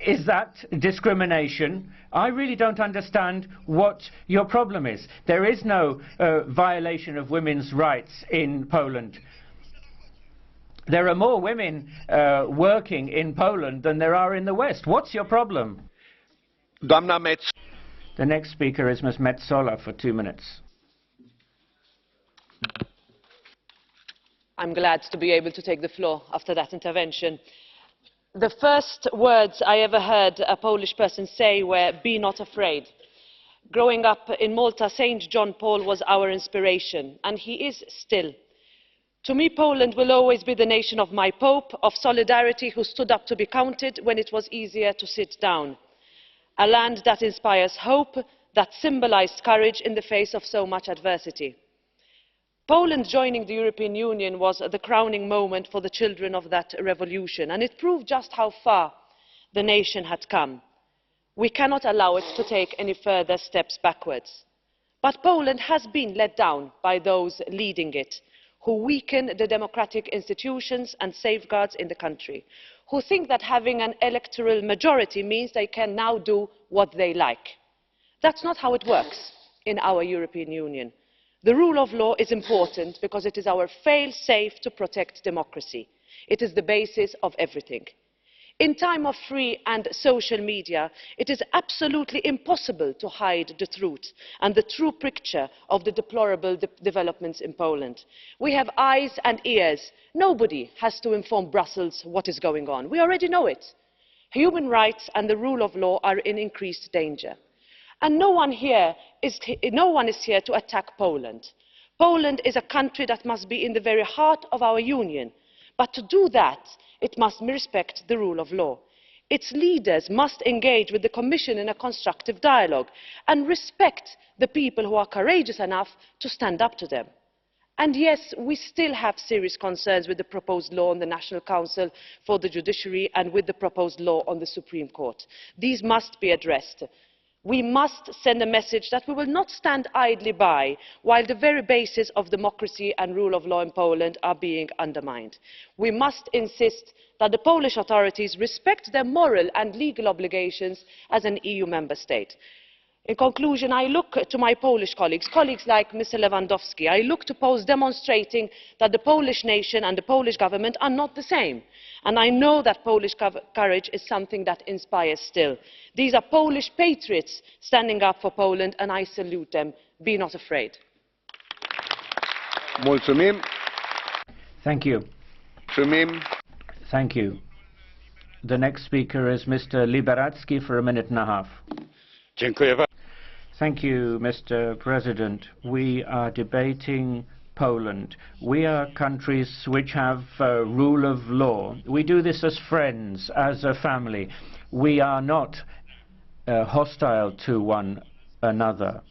Is that discrimination? I really don't understand what your problem is. There is no violation of women's rights in Poland. There are more women working in Poland than there are in the West. What's your problem? The next speaker is Ms. Metsola for 2 minutes. I'm glad to be able to take the floor after that intervention. The first words I ever heard a Polish person say were, "Be not afraid." Growing up in Malta, St. John Paul was our inspiration, and he is still. To me, Poland will always be the nation of my Pope, of solidarity, who stood up to be counted when it was easier to sit down. A land that inspires hope, that symbolised courage in the face of so much adversity. Poland joining the European Union was the crowning moment for the children of that revolution, and it proved just how far the nation had come. We cannot allow it to take any further steps backwards. But Poland has been let down by those leading it, who weaken the democratic institutions and safeguards in the country, who think that having an electoral majority means they can now do what they like. That's not how it works in our European Union. The rule of law is important because it is our fail-safe to protect democracy. It is the basis of everything. In time of free and social media, it is absolutely impossible to hide the truth and the true picture of the deplorable developments in Poland. We have eyes and ears. Nobody has to inform Brussels what is going on. We already know it. Human rights and the rule of law are in increased danger. And no one is here to attack Poland. Poland is a country that must be in the very heart of our union. But to do that, it must respect the rule of law. Its leaders must engage with the Commission in a constructive dialogue and respect the people who are courageous enough to stand up to them. And yes, we still have serious concerns with the proposed law on the National Council for the Judiciary and with the proposed law on the Supreme Court. These must be addressed. We must send a message that we will not stand idly by while the very basis of democracy and rule of law in Poland are being undermined. We must insist that the Polish authorities respect their moral and legal obligations as an EU member state. In conclusion, I look to my Polish colleagues like Mr. Lewandowski. I look to Poles demonstrating that the Polish nation and the Polish government are not the same. And I know that Polish courage is something that inspires still. These are Polish patriots standing up for Poland, and I salute them. Be not afraid. Mulțumim. Thank you. Mulțumim. Thank you. The next speaker is Mr. Liberadzki for 1.5 minutes. Thank you, Mr. President. We are debating Poland. We are countries which have rule of law. We do this as friends, as a family. We are not hostile to one another.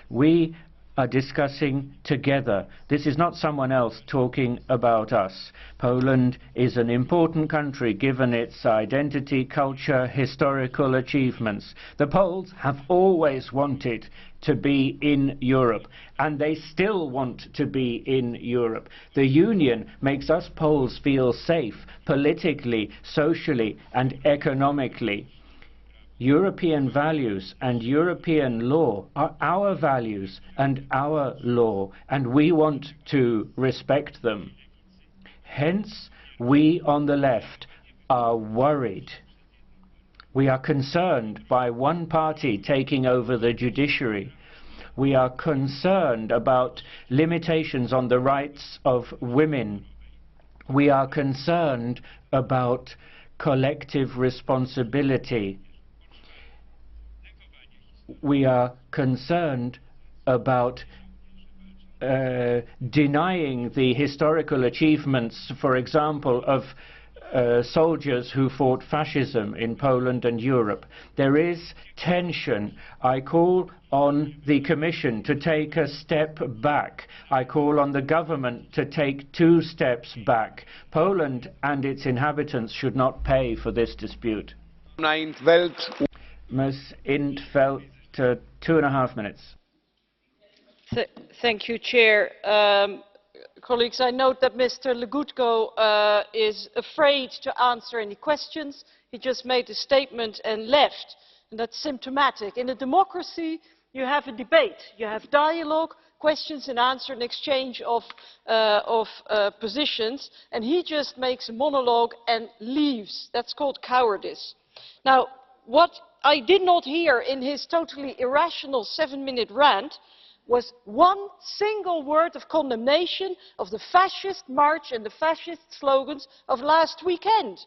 We are discussing together. This is not someone else talking about us. Poland is an important country given its identity, culture, historical achievements. The Poles have always wanted to be in Europe, and they still want to be in Europe. The Union makes us Poles feel safe politically, socially, and economically. European values and European law are our values and our law, and we want to respect them. Hence, we on the left are worried. We are concerned by one party taking over the judiciary. We are concerned about limitations on the rights of women. We are concerned about collective responsibility. We are concerned about denying the historical achievements, for example, of soldiers who fought fascism in Poland and Europe. There is tension. I call on the Commission to take a step back. I call on the government to take 2 steps back. Poland and its inhabitants should not pay for this dispute. Ms. Intveld, 2.5 minutes. Thank you, Chair. Colleagues, I note that Mr. Legutko is afraid to answer any questions. he just made a statement and left. And that's symptomatic. In a democracy, you have a debate, you have dialogue, questions and answers, and exchange of positions, and he just makes a monologue and leaves. That's called cowardice. Now, what I did not hear in his totally irrational 7-minute rant was one single word of condemnation of the fascist march and the fascist slogans of last weekend.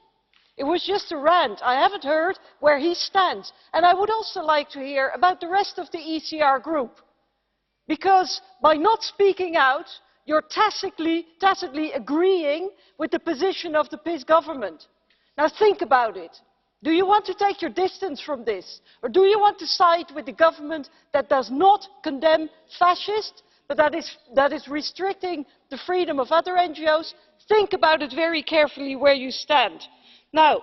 It was just a rant. I haven't heard where he stands. And I would also like to hear about the rest of the ECR group. Because by not speaking out, you're tacitly agreeing with the position of the PiS government. Now think about it. Do you want to take your distance from this? Or do you want to side with the government that does not condemn fascists, but that is restricting the freedom of other NGOs? Think about it very carefully where you stand. Now,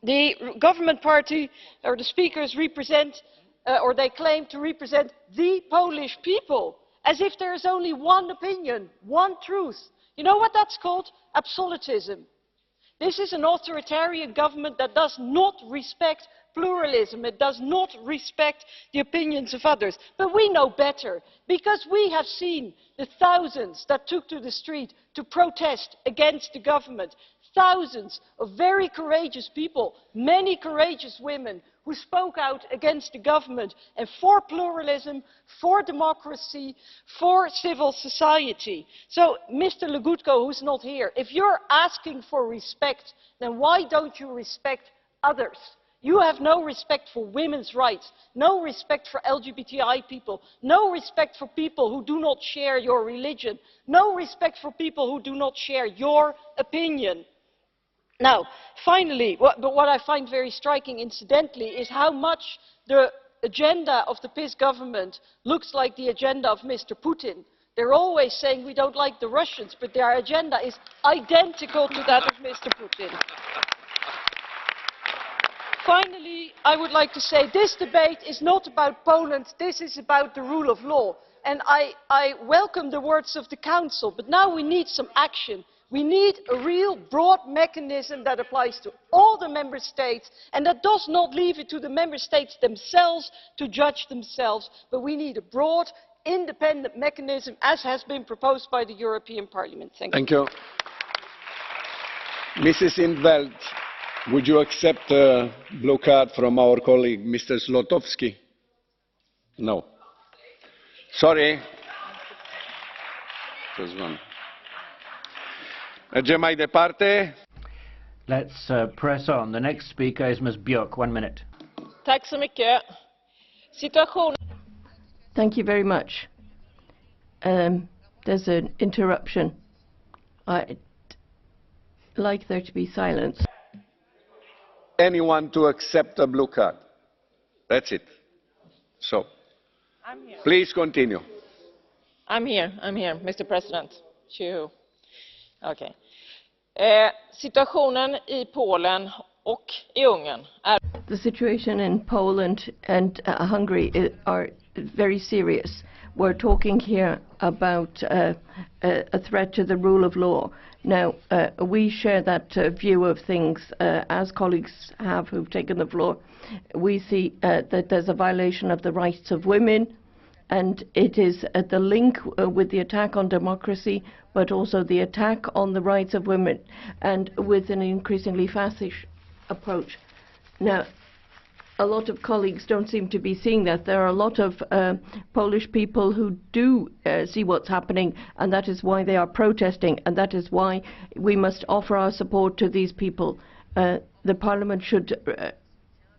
the government party, or the speakers represent, or they claim to represent the Polish people, as if there is only one opinion, one truth. You know what that's called? Absolutism. This is an authoritarian government that does not respect pluralism. It does not respect the opinions of others. But we know better, because we have seen the thousands that took to the street to protest against the government. Thousands of very courageous people, many courageous women who spoke out against the government and for pluralism, for democracy, for civil society. So, Mr. Legutko, who's not here, if you're asking for respect, then why don't you respect others? You have no respect for women's rights, no respect for LGBTI people, no respect for people who do not share your religion, no respect for people who do not share your opinion. Now, finally, what I find very striking, incidentally, is how much the agenda of the PiS government looks like the agenda of Mr. Putin. They're always saying we don't like the Russians, but their agenda is identical to that of Mr. Putin. Finally, I would like to say this debate is not about Poland, this is about the rule of law. And I welcome the words of the Council, but now we need some action. We need a real broad mechanism that applies to all the member states and that does not leave it to the member states themselves to judge themselves, but we need a broad, independent mechanism as has been proposed by the European Parliament. Thank you. Mrs. in 't Veld, would you accept a blue card from our colleague, Mr. Zlotowski? No. Sorry. There's one. Mergem mai departe. Let's press on. The next speaker is Ms. Björk. 1 minute. Tack så mycket. Thank you very much. There's an interruption. I'd like there to be silence. Anyone to accept a blue card? That's it. So, I'm here. please continue. I'm here, Mr. President. Tjoho. Okay. Situationen I Polen och I Ungern är... The situation in Poland and Hungary are very serious. We're talking here about a threat to the rule of law. Now, we share that view of things, as colleagues have who've taken the floor. We see that there's a violation of the rights of women, and it is the link with the attack on democracy, but also the attack on the rights of women, and with an increasingly fascist approach. Now, a lot of colleagues don't seem to be seeing that. There are a lot of Polish people who do see what's happening, and that is why they are protesting, and that is why we must offer our support to these people. The Parliament should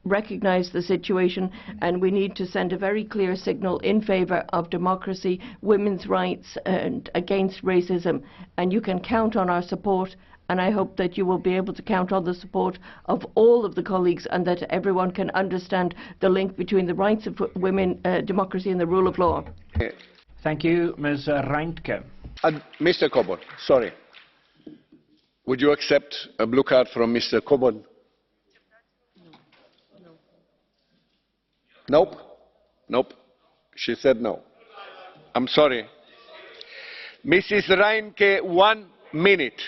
recognize the situation, and we need to send a very clear signal in favor of democracy, women's rights, and against racism. And you can count on our support, and I hope that you will be able to count on the support of all of the colleagues, and that everyone can understand the link between the rights of women, democracy, and the rule of law. Thank you, Ms. Reintke. Mr. Coburn, sorry. Would you accept a blue card from Mr. Coburn? Nope. Nope. She said no. I'm sorry. Mrs. Reintke, 1 minute.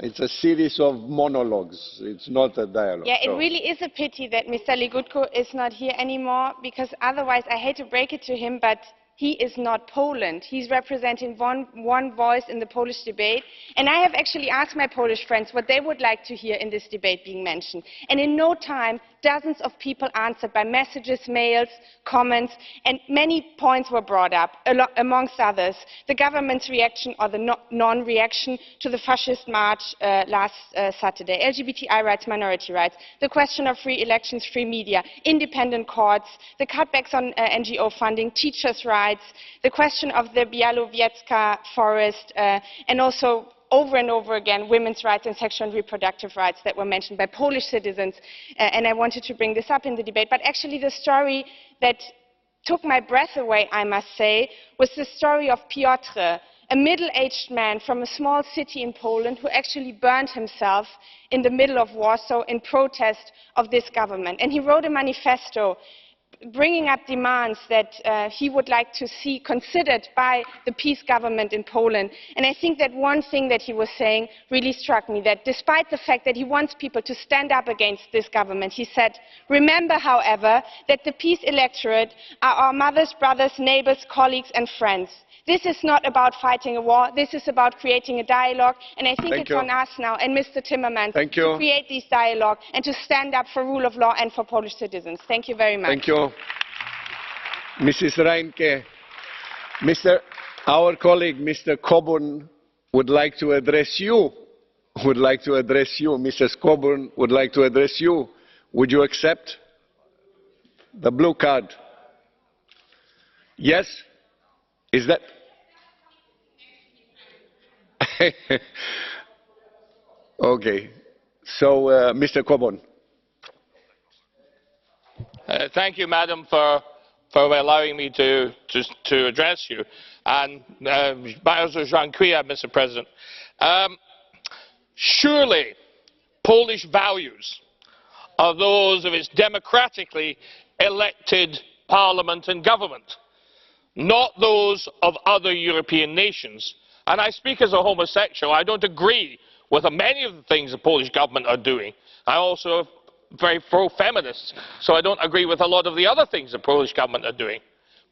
It's a series of monologues. It's not a dialogue. Yeah, it really is a pity that Mr. Legutko is not here anymore, because otherwise, I hate to break it to him, but he is not Poland. He's representing one voice in the Polish debate. And I have actually asked my Polish friends what they would like to hear in this debate being mentioned. And in no time, dozens of people answered by messages, mails, comments, and many points were brought up, amongst others, the government's reaction or the non-reaction to the fascist march last Saturday, LGBTI rights, minority rights, the question of free elections, free media, independent courts, the cutbacks on NGO funding, teachers' rights, the question of the Bialowiecka forest, and also over and over again women's rights and sexual and reproductive rights that were mentioned by Polish citizens, and I wanted to bring this up in the debate. But actually the story that took my breath away, I must say, was the story of Piotr, a middle-aged man from a small city in Poland who actually burned himself in the middle of Warsaw in protest of this government. And he wrote a manifesto bringing up demands that he would like to see considered by the peace government in Poland. And I think that one thing that he was saying really struck me, that despite the fact that he wants people to stand up against this government, he said, "Remember, however, that the peace electorate are our mothers, brothers, neighbors, colleagues and friends. This is not about fighting a war, this is about creating a dialogue, and I think it's on us now and Mr. Timmermans to create this dialogue and to stand up for rule of law and for Polish citizens." Thank you very much. Thank you. Mrs. Reintke, our colleague Mr. Coburn would like to address you. Mrs. Coburn would like to address you. Would you accept the blue card? Yes? Is that? Okay. So, Mr. Coburn. Thank you, Madam, for allowing me to address you. And Mr. President, surely Polish values are those of its democratically elected parliament and government, not those of other European nations. And I speak as a homosexual. I don't agree with many of the things the Polish government are doing. I also am very pro-feminist, so I don't agree with a lot of the other things the Polish government are doing.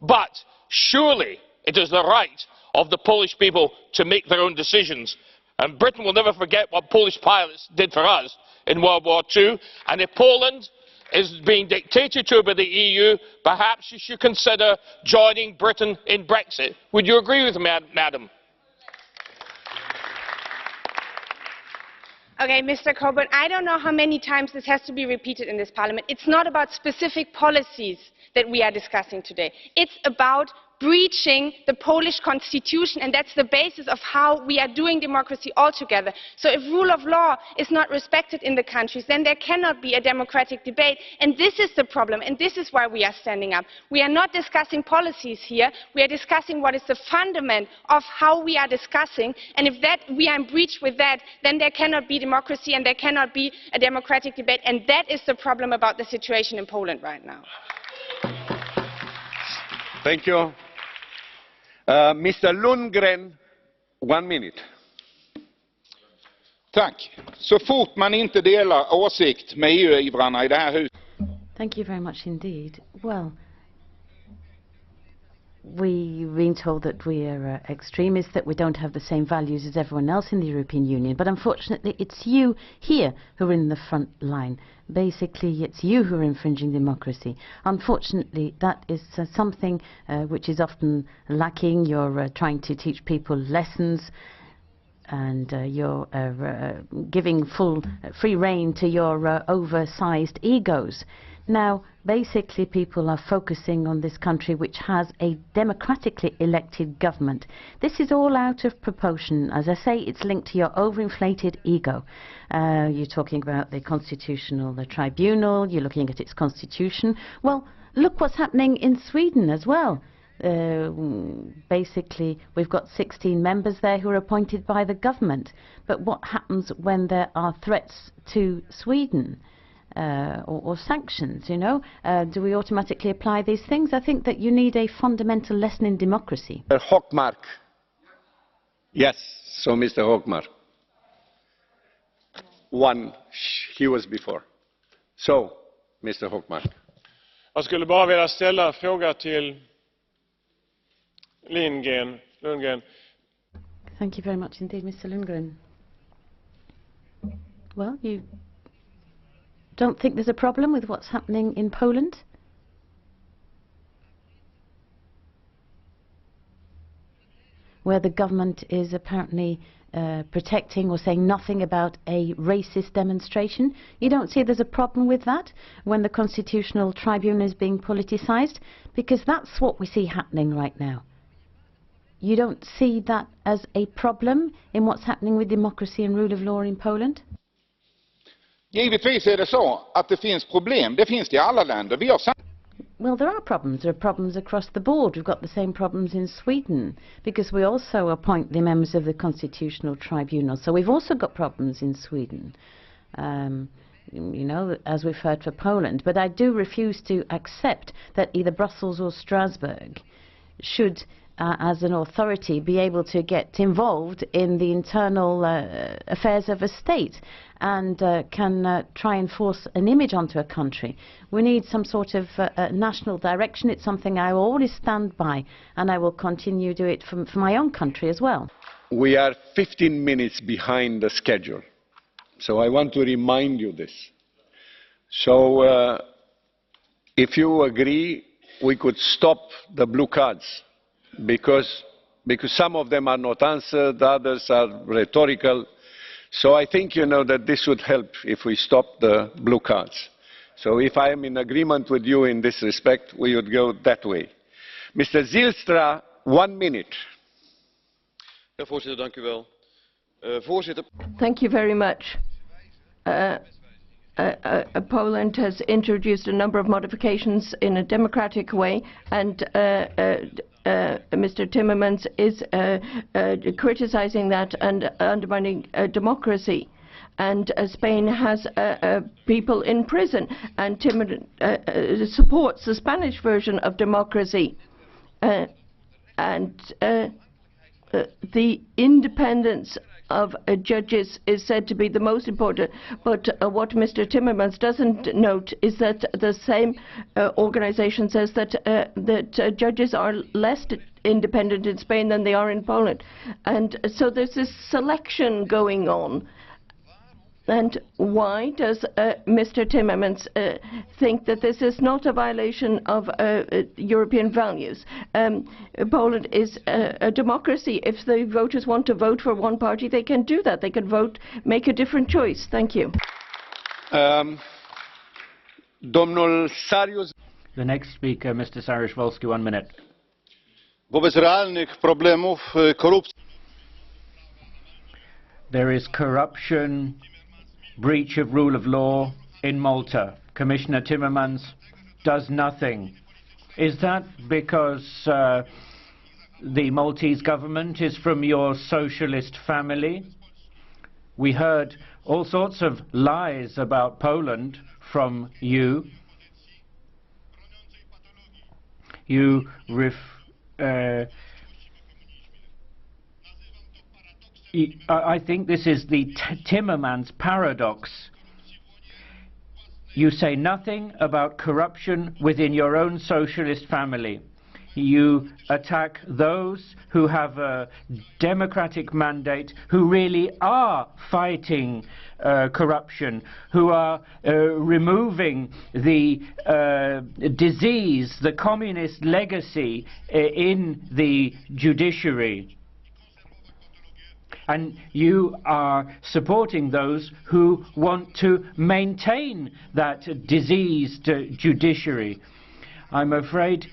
But surely it is the right of the Polish people to make their own decisions. And Britain will never forget what Polish pilots did for us in World War II. And if Poland is being dictated to by the EU, perhaps you should consider joining Britain in Brexit. Would you agree with me, Madam? Okay, Mr. Coburn, I don't know how many times this has to be repeated in this parliament. It's not about specific policies that we are discussing today. It's about breaching the Polish constitution, and that's the basis of how we are doing democracy altogether. So if rule of law is not respected in the countries, then there cannot be a democratic debate. And this is the problem, and this is why we are standing up. We are not discussing policies here. We are discussing what is the fundament of how we are discussing. And if we are in breach with that, then there cannot be democracy and there cannot be a democratic debate. And that is the problem about the situation in Poland right now. Thank you. Mr. Lundgren, 1 minute. Tack. Så fort man inte delar åsikt med EU-ivrarna i det här huset. Thank you very much indeed. Well, we've been told that we are extremists, that we don't have the same values as everyone else in the European Union. But unfortunately, it's you here who are in the front line. Basically, it's you who are infringing democracy. Unfortunately, that is something which is often lacking. You're trying to teach people lessons, and you're giving free rein to your oversized egos. Now, basically, people are focusing on this country which has a democratically elected government. This is all out of proportion. As I say, it's linked to your overinflated ego. You're talking about the constitutional tribunal, you're looking at its constitution. Well, look what's happening in Sweden as well. Basically, we've got 16 members there who are appointed by the government. But what happens when there are threats to Sweden? Or sanctions, you know? Do we automatically apply these things? I think that you need a fundamental lesson in democracy. Hochmark. Yes, so Mr. Hochmark. one he was before. So, Mr. Hökmark. Jag skulle bara vilja ställa en fråga till Lundgren. Thank you very much indeed, Mr. Lundgren. Well, you don't think there's a problem with what's happening in Poland? Where the government is apparently protecting or saying nothing about a racist demonstration. You don't see there's a problem with that when the Constitutional Tribunal is being politicized? Because that's what we see happening right now. You don't see that as a problem in what's happening with democracy and rule of law in Poland? Givetvis är det så att det finns problem. Det finns det i alla länder. Vi har Well, there are problems. There are problems across the board. We've got the same problems in Sweden because we also appoint the members of the Constitutional Tribunal. So we've also got problems in Sweden, you know, as we've heard for Poland. But I do refuse to accept that either Brussels or Strasbourg should, as an authority, be able to get involved in the internal affairs of a state and can try and force an image onto a country. We need some sort of national direction. It's something I will always stand by, and I will continue to do it for my own country as well. We are 15 minutes behind the schedule, so I want to remind you this. So if you agree, we could stop the blue cards, because some of them are not answered, others are rhetorical. So I think you know that this would help if we stop the blue cards. So if I am in agreement with you in this respect, we would go that way. Mr. Zylstra, 1 minute. Ja, voorzitter, dank u wel. Voorzitter. Thank you very much. Poland has introduced a number of modifications in a democratic way, and Mr. Timmermans is criticizing that and undermining democracy. And Spain has people in prison, and Timmermans supports the Spanish version of democracy. The independence of judges is said to be the most important, but what Mr. Timmermans doesn't note is that the same organization says that judges are less independent in Spain than they are in Poland. And so there's this selection going on. And why does Mr. Timmermans think that this is not a violation of European values? Poland is a democracy. If the voters want to vote for one party, they can do that. They can vote, make a different choice. Thank you. The next speaker, Mr. Saryusz-Wolski, 1 minute. Wobec realnych problemów korupcji. There is corruption, breach of rule of law in Malta. Commissioner Timmermans does nothing. Is that because the Maltese government is from your socialist family? We heard all sorts of lies about Poland from you. I think this is the Timmermans paradox. You say nothing about corruption within your own socialist family. You attack those who have a democratic mandate, who really are fighting corruption, who are removing the disease, the communist legacy in the judiciary. And you are supporting those who want to maintain that diseased judiciary. I'm afraid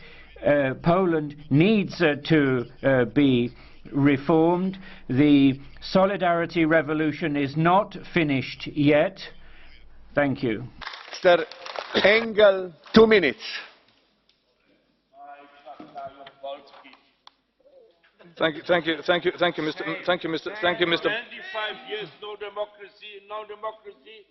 Poland needs to be reformed. The solidarity revolution is not finished yet. Thank you. Mr. Engel, 2 minutes. Thank you, Mr. 25 years, no democracy, no democracy.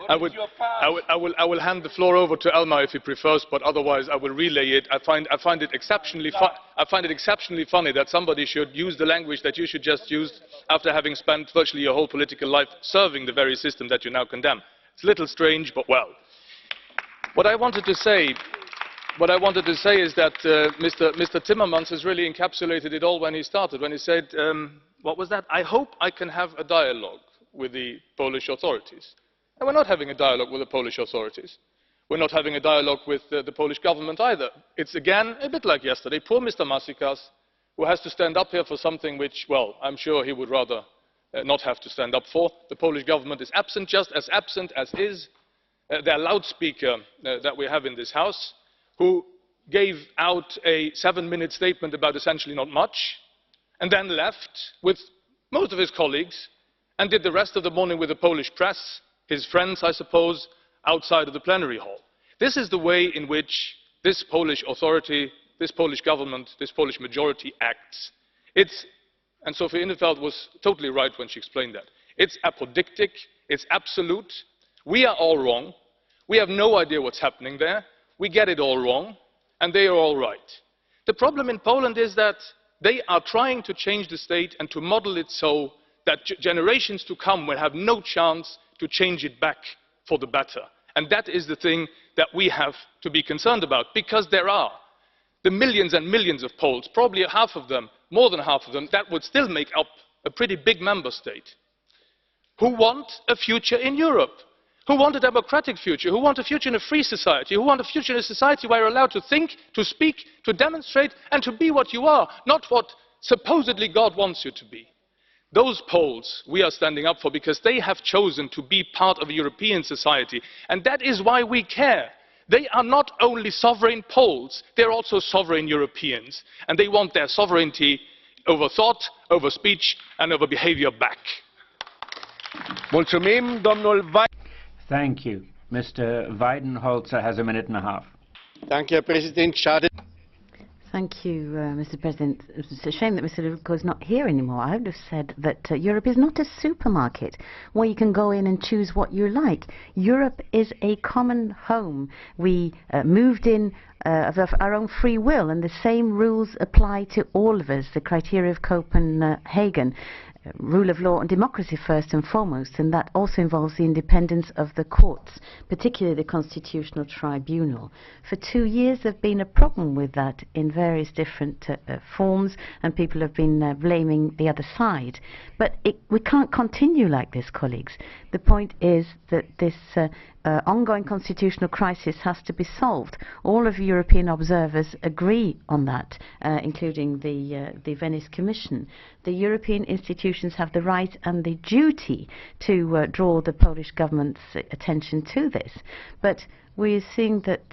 I will hand the floor over to Elmar if he prefers, but otherwise I will relay it. I find it exceptionally funny that somebody should use the language that you should just use after having spent virtually your whole political life serving the very system that you now condemn. It's a little strange, but well. What I wanted to say is that Mr. Timmermans has really encapsulated it all when he started, when he said, what was that? I hope I can have a dialogue with the Polish authorities. And we're not having a dialogue with the Polish authorities. We're not having a dialogue with the Polish government either. It's again a bit like yesterday. Poor Mr. Maasikas, who has to stand up here for something which, well, I'm sure he would rather not have to stand up for. The Polish government is absent, just as absent as is their loudspeaker that we have in this house, who gave out a 7-minute statement about essentially not much, and then left with most of his colleagues and did the rest of the morning with the Polish press, his friends, I suppose, outside of the plenary hall. This is the way in which this Polish authority, this Polish government, this Polish majority acts. And Sophie in 't Veld was totally right when she explained that. It's apodictic, it's absolute. We are all wrong. We have no idea what's happening there. We get it all wrong, and they are all right. The problem in Poland is that they are trying to change the state and to model it so that generations to come will have no chance to change it back for the better. And that is the thing that we have to be concerned about, because there are the millions and millions of Poles, probably half of them, more than half of them, that would still make up a pretty big member state, who want a future in Europe, who want a democratic future, who want a future in a free society, who want a future in a society where you're allowed to think, to speak, to demonstrate, and to be what you are, not what supposedly God wants you to be. Those Poles we are standing up for, because they have chosen to be part of a European society, and that is why we care. They are not only sovereign Poles, they are also sovereign Europeans, and they want their sovereignty over thought, over speech, and over behavior back. Thank you. Mr. Weidenholzer has a minute and a half. Thank you, Mr. President. It's a shame that Mr. Legutko is not here anymore. I would have said that Europe is not a supermarket where you can go in and choose what you like. Europe is a common home. We moved in of our own free will, and the same rules apply to all of us, the criteria of Copenhagen. Rule of law and democracy first and foremost, and that also involves the independence of the courts, particularly the Constitutional Tribunal. For 2 years there have been a problem with that in various different forms, and people have been blaming the other side. But we can't continue like this, colleagues. The point is that this ongoing constitutional crisis has to be solved. All of European observers agree on that, including the Venice Commission. The European institutions have the right and the duty to draw the Polish government's attention to this. But we're seeing that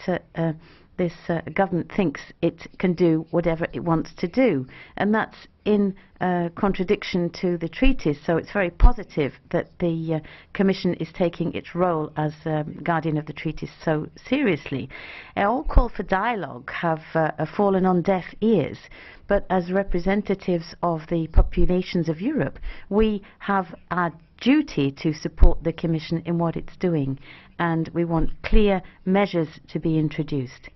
this government thinks it can do whatever it wants to do, and that's in contradiction to the treaties. So it's very positive that the Commission is taking its role as guardian of the treaties so seriously. All call for dialogue have fallen on deaf ears, but as representatives of the populations of Europe, we have our duty to support the Commission in what it's doing, and we want clear measures to be introduced.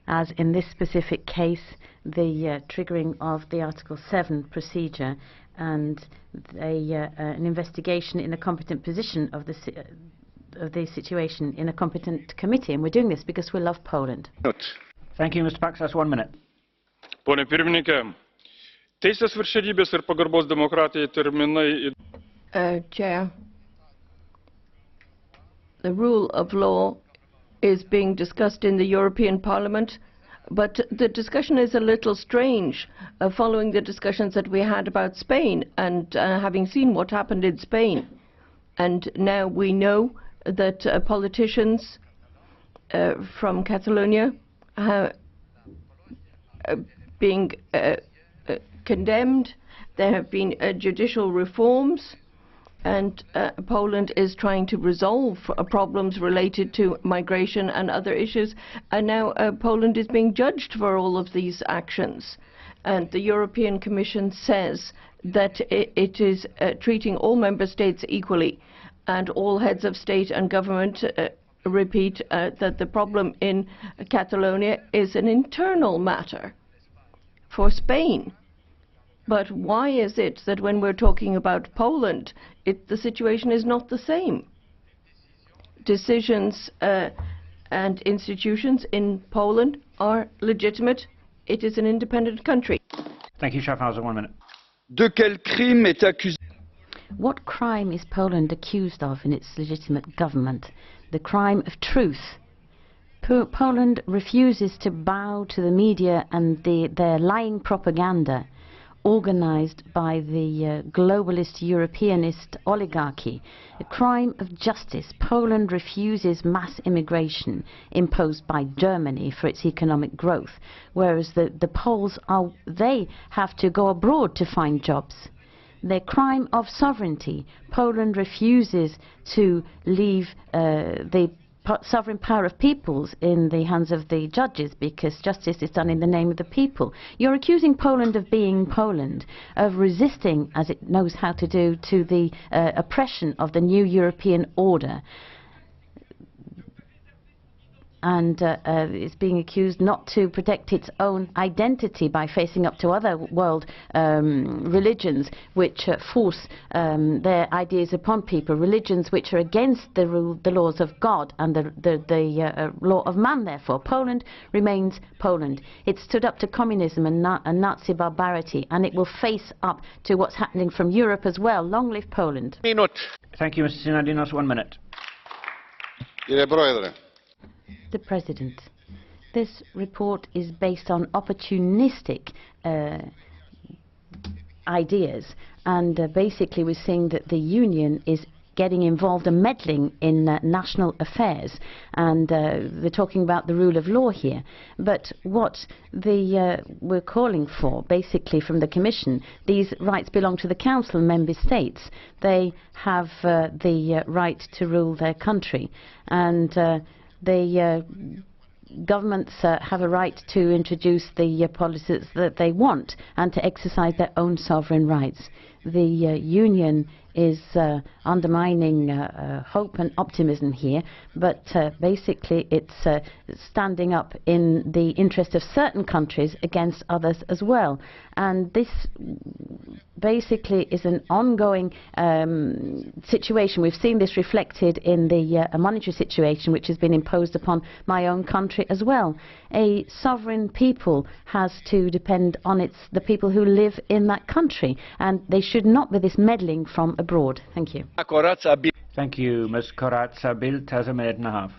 As in this specific case, the triggering of the Article 7 procedure and an investigation in a competent position of the situation in a competent committee. And we're doing this because we love Poland. Thank you, Mr. Paksas. 1 minute. Pone pirmininke, teisės viršenybės ir pagarbos demokratijai terminai. Chair, the rule of law is being discussed in the European Parliament, but the discussion is a little strange following the discussions that we had about Spain and having seen what happened in Spain. And now we know that politicians from Catalonia are being condemned. There have been judicial reforms, and Poland is trying to resolve problems related to migration and other issues, and now Poland is being judged for all of these actions. And the European Commission says that it is treating all member states equally. and all heads of state and government repeat that the problem in Catalonia is an internal matter for Spain. But why is it that when we're talking about Poland, the situation is not the same? Decisions and institutions in Poland are legitimate. It is an independent country. Thank you, Schaffhauser. 1 minute. De quel crime est accusé? What crime is Poland accused of in its legitimate government? The crime of truth. Poland refuses to bow to the media and their lying propaganda organized by the globalist Europeanist oligarchy. A crime of justice. Poland refuses mass immigration imposed by Germany for its economic growth, whereas the Poles they have to go abroad to find jobs. The crime of sovereignty. Poland refuses to leave the sovereign power of peoples in the hands of the judges, because justice is done in the name of the people. You're accusing Poland of being Poland, of resisting, as it knows how to do, to the oppression of the new European order. And it's being accused not to protect its own identity by facing up to other world religions which force their ideas upon people, religions which are against the laws of God and the law of man. Therefore, Poland remains Poland. It stood up to communism and Nazi barbarity, and it will face up to what's happening from Europe as well. Long live Poland. Thank you, Mr. Synadinos. 1 minute. The President. This report is based on opportunistic ideas, and basically we're seeing that the Union is getting involved and meddling in national affairs, and we're talking about the rule of law here. But what we're calling for, basically, from the Commission, these rights belong to the Council and Member States. They have the right to rule their country, and governments have a right to introduce the policies that they want and to exercise their own sovereign rights. The Union is undermining hope and optimism here, but basically it's standing up in the interest of certain countries against others as well. And this basically is an ongoing situation. We've seen this reflected in the monetary situation which has been imposed upon my own country as well. A sovereign people has to depend on the people who live in that country, and they should not be this meddling from abroad. Thank you. Thank you. Ms. Corazza-Bildt has a minute and a half.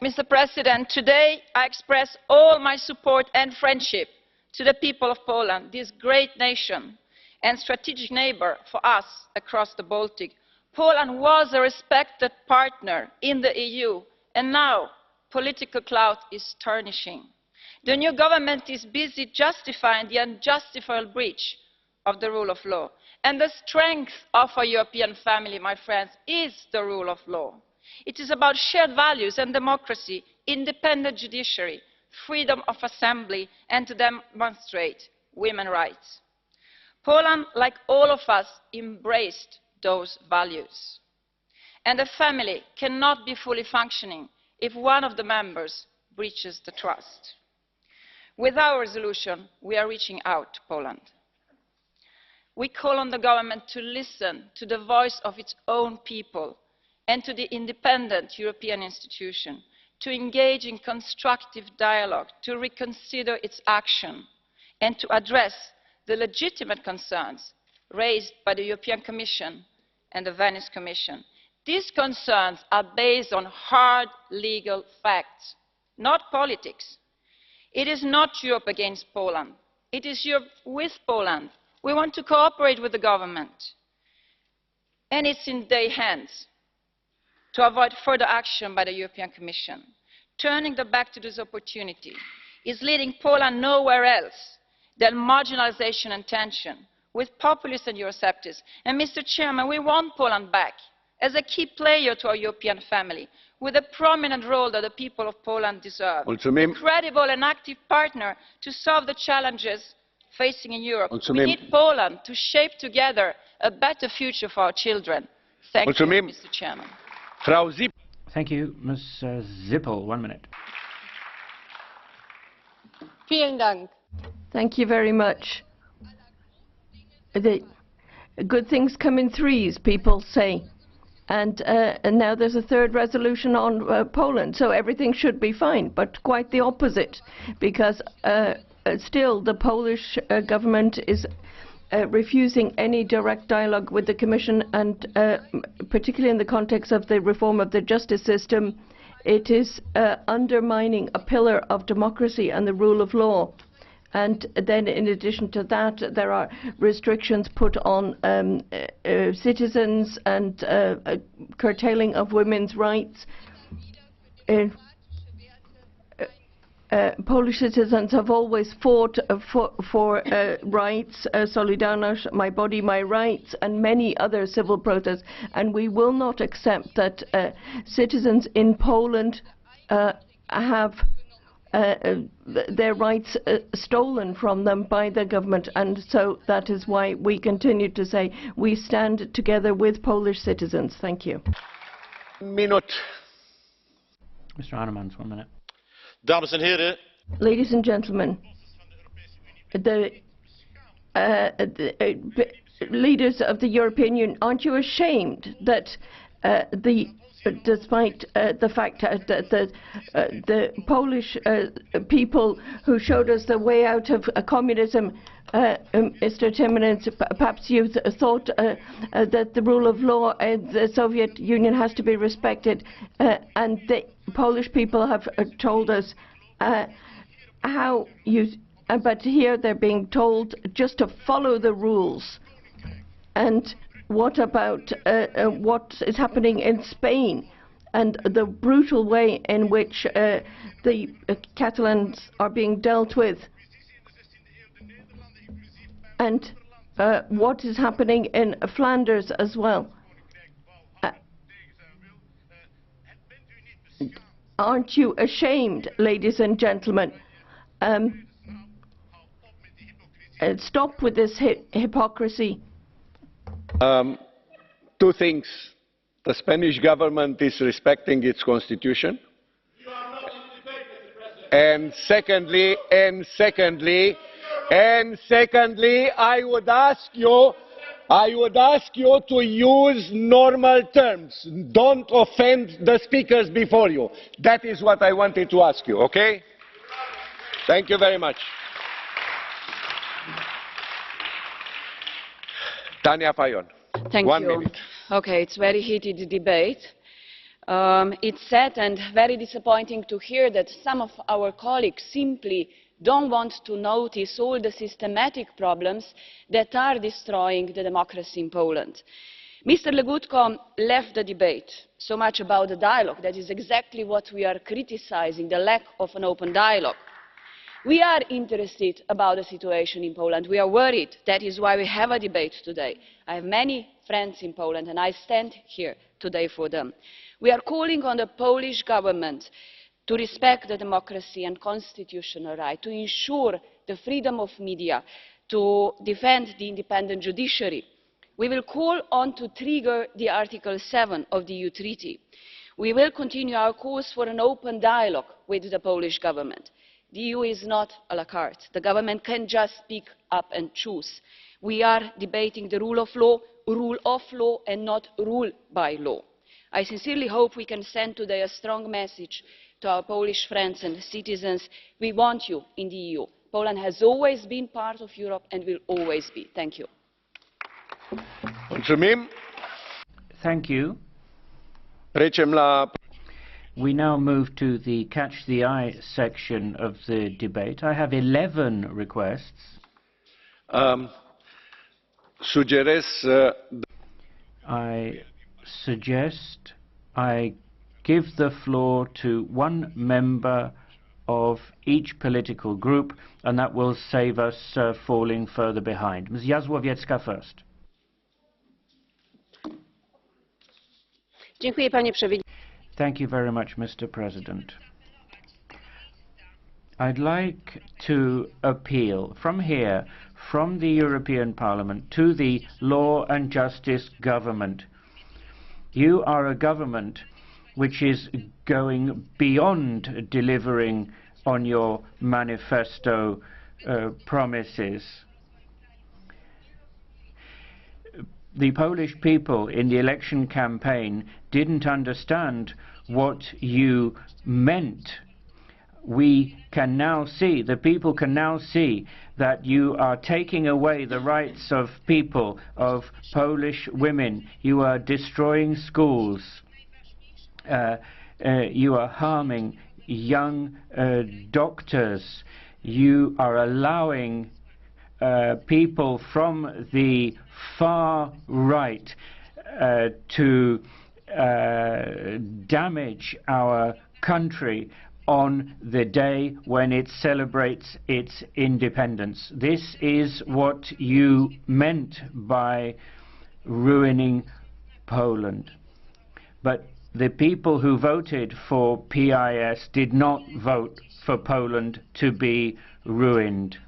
Mr. President, today I express all my support and friendship to the people of Poland, this great nation and strategic neighbor for us across the Baltic. Poland was a respected partner in the EU, and now political clout is tarnishing. The new government is busy justifying the unjustifiable breach of the rule of law. And the strength of our European family, my friends, is the rule of law. It is about shared values and democracy, independent judiciary, freedom of assembly, and to demonstrate women's rights. Poland, like all of us, embraced those values. And a family cannot be fully functioning if one of the members breaches the trust. With our resolution, we are reaching out to Poland. We call on the government to listen to the voice of its own people and to the independent European institution, to engage in constructive dialogue, to reconsider its action, and to address the legitimate concerns raised by the European Commission and the Venice Commission. These concerns are based on hard legal facts, not politics. It is not Europe against Poland. It is Europe with Poland. We want to cooperate with the government, and it's in their hands to avoid further action by the European Commission. Turning their back to this opportunity is leading Poland nowhere else than marginalization and tension with populists and Eurosceptics. And Mr. Chairman, we want Poland back as a key player to our European family, with a prominent role that the people of Poland deserve. A credible and active partner to solve the challenges facing in Europe. We need Poland to shape together a better future for our children. Thank you, Mulțumim. Mr. Chairman. Frau Zip. Thank you, Ms. Zippel. 1 minute. Vielen Dank. Thank you very much. The good things come in threes, people say. And now there's a third resolution on Poland, so everything should be fine, but quite the opposite, because still the Polish government is refusing any direct dialogue with the Commission, and particularly in the context of the reform of the justice system, it is undermining a pillar of democracy and the rule of law. And then in addition to that, there are restrictions put on citizens and curtailing of women's rights. Polish citizens have always fought for rights, Solidarność, My Body, My Rights, and many other civil protests, and we will not accept that citizens in Poland have their rights stolen from them by the government, and so that is why we continue to say we stand together with Polish citizens. Thank you. Minute. Mr. Arnemans, 1 minute. Dames en heren. Ladies and gentlemen, the leaders of the European Union, aren't you ashamed that despite the fact that the Polish people who showed us the way out of communism, Mr. Timmermans, perhaps you thought that the rule of law in the Soviet Union has to be respected, and the Polish people have told us how you, but here they're being told just to follow the rules. And what about what is happening in Spain and the brutal way in which the Catalans are being dealt with? And what is happening in Flanders as well? Aren't you ashamed, ladies and gentlemen? Stop with this hypocrisy. Two things. The Spanish government is respecting its constitution. And secondly, I would ask you to use normal terms. Don't offend the speakers before you. That is what I wanted to ask you, okay? Thank you very much. Tanya Fayon. Thank 1 you. minute. Okay, it's very heated debate. It's sad and very disappointing to hear that some of our colleagues simply don't want to notice all the systematic problems that are destroying the democracy in Poland. Mr. Legutko left the debate so much about the dialogue. That is exactly what we are criticizing, the lack of an open dialogue. We are interested about the situation in Poland. We are worried. That is why we have a debate today. I have many friends in Poland, and I stand here today for them. We are calling on the Polish government to respect the democracy and constitutional right, to ensure the freedom of media, to defend the independent judiciary. We will call on to trigger the Article 7 of the EU Treaty. We will continue our calls for an open dialogue with the Polish government. The EU is not a la carte. The government can just pick up and choose. We are debating the rule of law and not rule by law. I sincerely hope we can send today a strong message to our Polish friends and citizens. We want you in the EU. Poland has always been part of Europe and will always be. Thank you. Thank you. We now move to the Catch the Eye section of the debate. I have 11 requests. I suggest I give the floor to one member of each political group, and that will save us falling further behind. Ms. Jazłowiecka first. Dziękuję, panie przewodniczący. Thank you very much, Mr. President. I'd like to appeal from here, from the European Parliament, to the Law and Justice government. You are a government which is going beyond delivering on your manifesto promises. The Polish people in the election campaign didn't understand what you meant. We can now see, the people can now see, that you are taking away the rights of people, of Polish women. You are destroying schools. You are harming young doctors. You are allowing people from the far right to damage our country on the day when it celebrates its independence. This is what you meant by ruining Poland. But the people who voted for PIS did not vote for Poland to be ruined.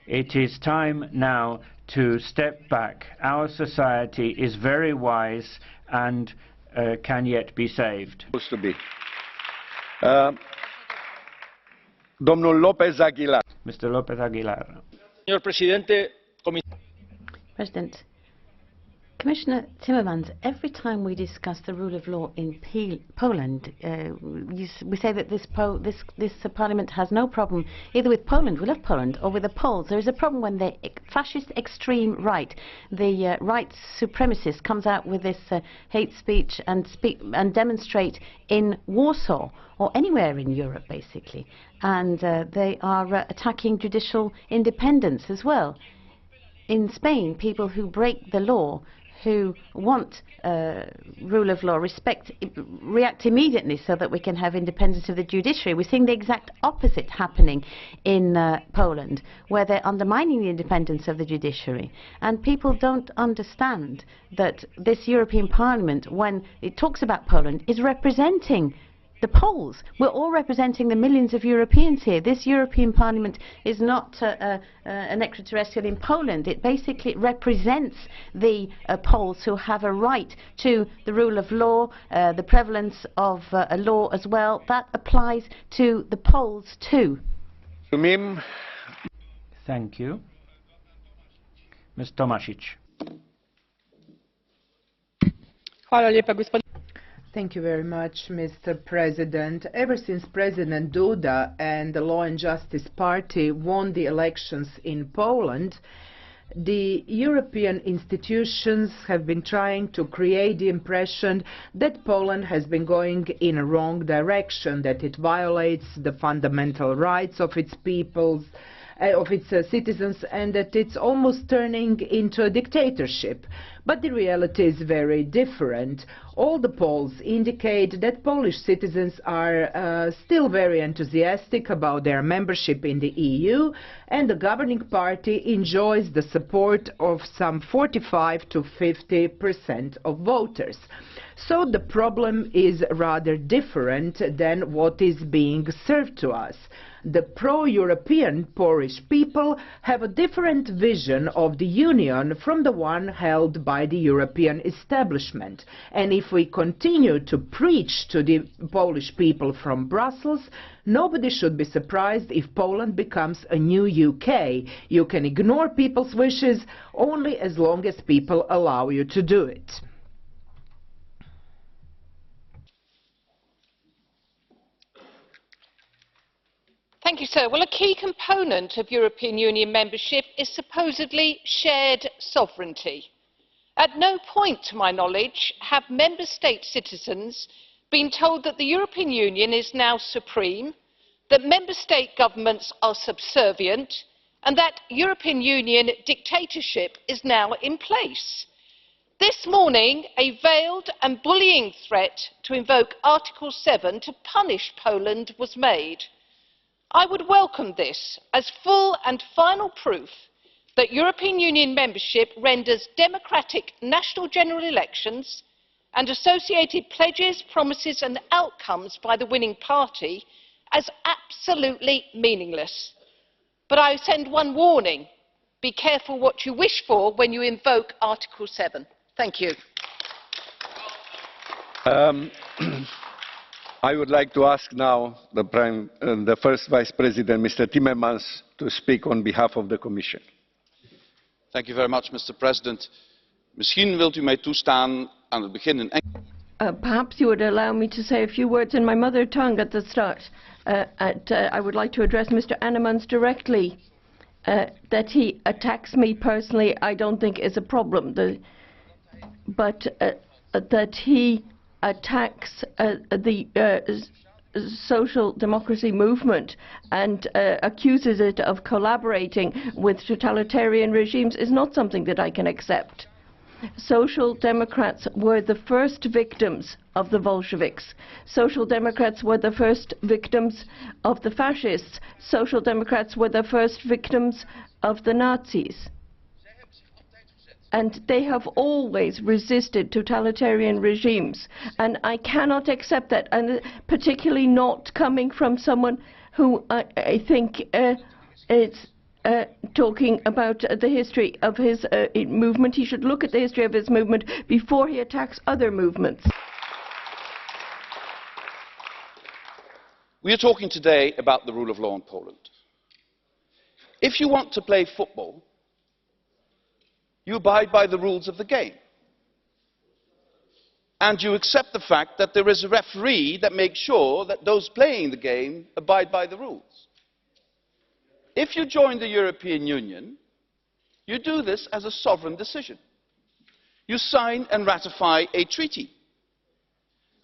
It is time now to step back. Our society is very wise and can yet be saved. Domnul López Aguilar. Mr. López Aguilar. Señor Presidente, President, Commissioner Timmermans, every time we discuss the rule of law in Poland, we say that this Parliament has no problem either with Poland, we love Poland, or with the Poles. There is a problem when the fascist extreme right, the right supremacist, comes out with this hate speech and demonstrate in Warsaw or anywhere in Europe, basically. And they are attacking judicial independence as well. In Spain, people who break the law, who want rule of law, react immediately so that we can have independence of the judiciary. We're seeing the exact opposite happening in Poland, where they're undermining the independence of the judiciary. And people don't understand that this European Parliament, when it talks about Poland, is representing the Poles. We're all representing the millions of Europeans here. This European Parliament is not an extraterrestrial in Poland. It basically represents the Poles who have a right to the rule of law, the prevalence of a law as well. That applies to the Poles too. Thank you. Ms. Tomasic. Thank you very much, Mr. President. Ever since President Duda and the Law and Justice Party won the elections in Poland, the European institutions have been trying to create the impression that Poland has been going in a wrong direction, that it violates the fundamental rights of its peoples, of its citizens, and that it's almost turning into a dictatorship. But the reality is very different. All the polls indicate that Polish citizens are still very enthusiastic about their membership in the EU, and the governing party enjoys the support of some 45 to 50% of voters. So the problem is rather different than what is being served to us. The pro-European Polish people have a different vision of the Union from the one held by the European establishment. And if we continue to preach to the Polish people from Brussels, nobody should be surprised if Poland becomes a new UK. You can ignore people's wishes only as long as people allow you to do it. Thank you, sir. Well, a key component of European Union membership is supposedly shared sovereignty. At no point, to my knowledge, have member state citizens been told that the European Union is now supreme, that member state governments are subservient, and that European Union dictatorship is now in place. This morning, a veiled and bullying threat to invoke Article 7 to punish Poland was made. I would welcome this as full and final proof that European Union membership renders democratic national general elections and associated pledges, promises and outcomes by the winning party as absolutely meaningless. But I send one warning: be careful what you wish for when you invoke Article 7. Thank you. I would like to ask now the first Vice President, Mr. Timmermans, to speak on behalf of the Commission. Thank you very much, Mr. President. Misschien wilt u mij toestaan aan het begin een perhaps you would allow me to say a few words in my mother tongue at the start. I would like to address Mr. Timmermans directly. That he attacks me personally, I don't think is a problem. But that he attacks the social democracy movement and accuses it of collaborating with totalitarian regimes is not something that I can accept. Social Democrats were the first victims of the Bolsheviks. Social Democrats were the first victims of the fascists. Social Democrats were the first victims of the Nazis. And they have always resisted totalitarian regimes. And I cannot accept that, and particularly not coming from someone who I think is talking about the history of his movement. He should look at the history of his movement before he attacks other movements. We are talking today about the rule of law in Poland. If you want to play football, you abide by the rules of the game. And you accept the fact that there is a referee that makes sure that those playing the game abide by the rules. If you join the European Union, you do this as a sovereign decision. You sign and ratify a treaty.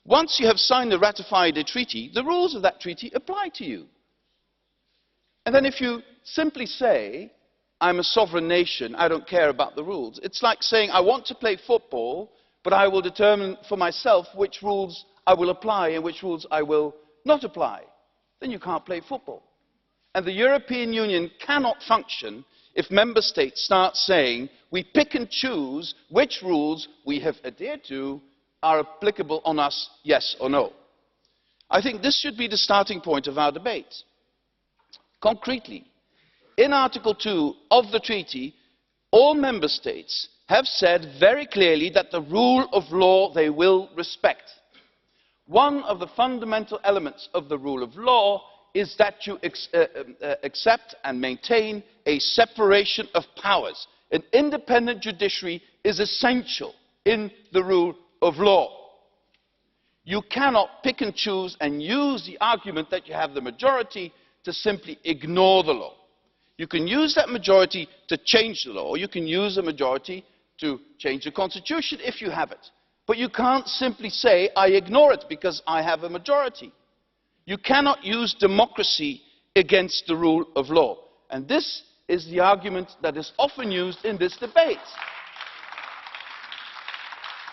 Once you have signed and ratified a treaty, the rules of that treaty apply to you. And then if you simply say, I'm a sovereign nation, I don't care about the rules, it's like saying, I want to play football, but I will determine for myself which rules I will apply and which rules I will not apply. Then you can't play football. And the European Union cannot function if member states start saying, we pick and choose which rules we have adhered to are applicable on us, yes or no. I think this should be the starting point of our debate. Concretely, in Article 2 of the treaty, all member states have said very clearly that the rule of law they will respect. One of the fundamental elements of the rule of law is that you accept and maintain a separation of powers. An independent judiciary is essential in the rule of law. You cannot pick and choose and use the argument that you have the majority to simply ignore the law. You can use that majority to change the law. You can use the majority to change the constitution if you have it. But you can't simply say, I ignore it because I have a majority. You cannot use democracy against the rule of law. And this is the argument that is often used in this debate.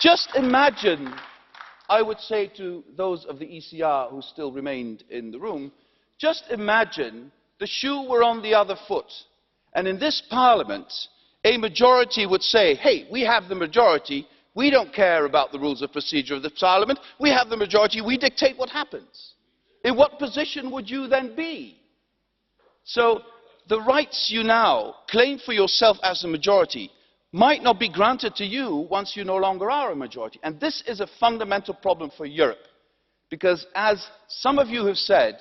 Just imagine, I would say to those of the ECR who still remained in the room, just imagine the shoe were on the other foot. And in this parliament, a majority would say, hey, we have the majority, we don't care about the rules of procedure of the parliament, we have the majority, we dictate what happens. In what position would you then be? So the rights you now claim for yourself as a majority might not be granted to you once you no longer are a majority. And this is a fundamental problem for Europe. Because as some of you have said,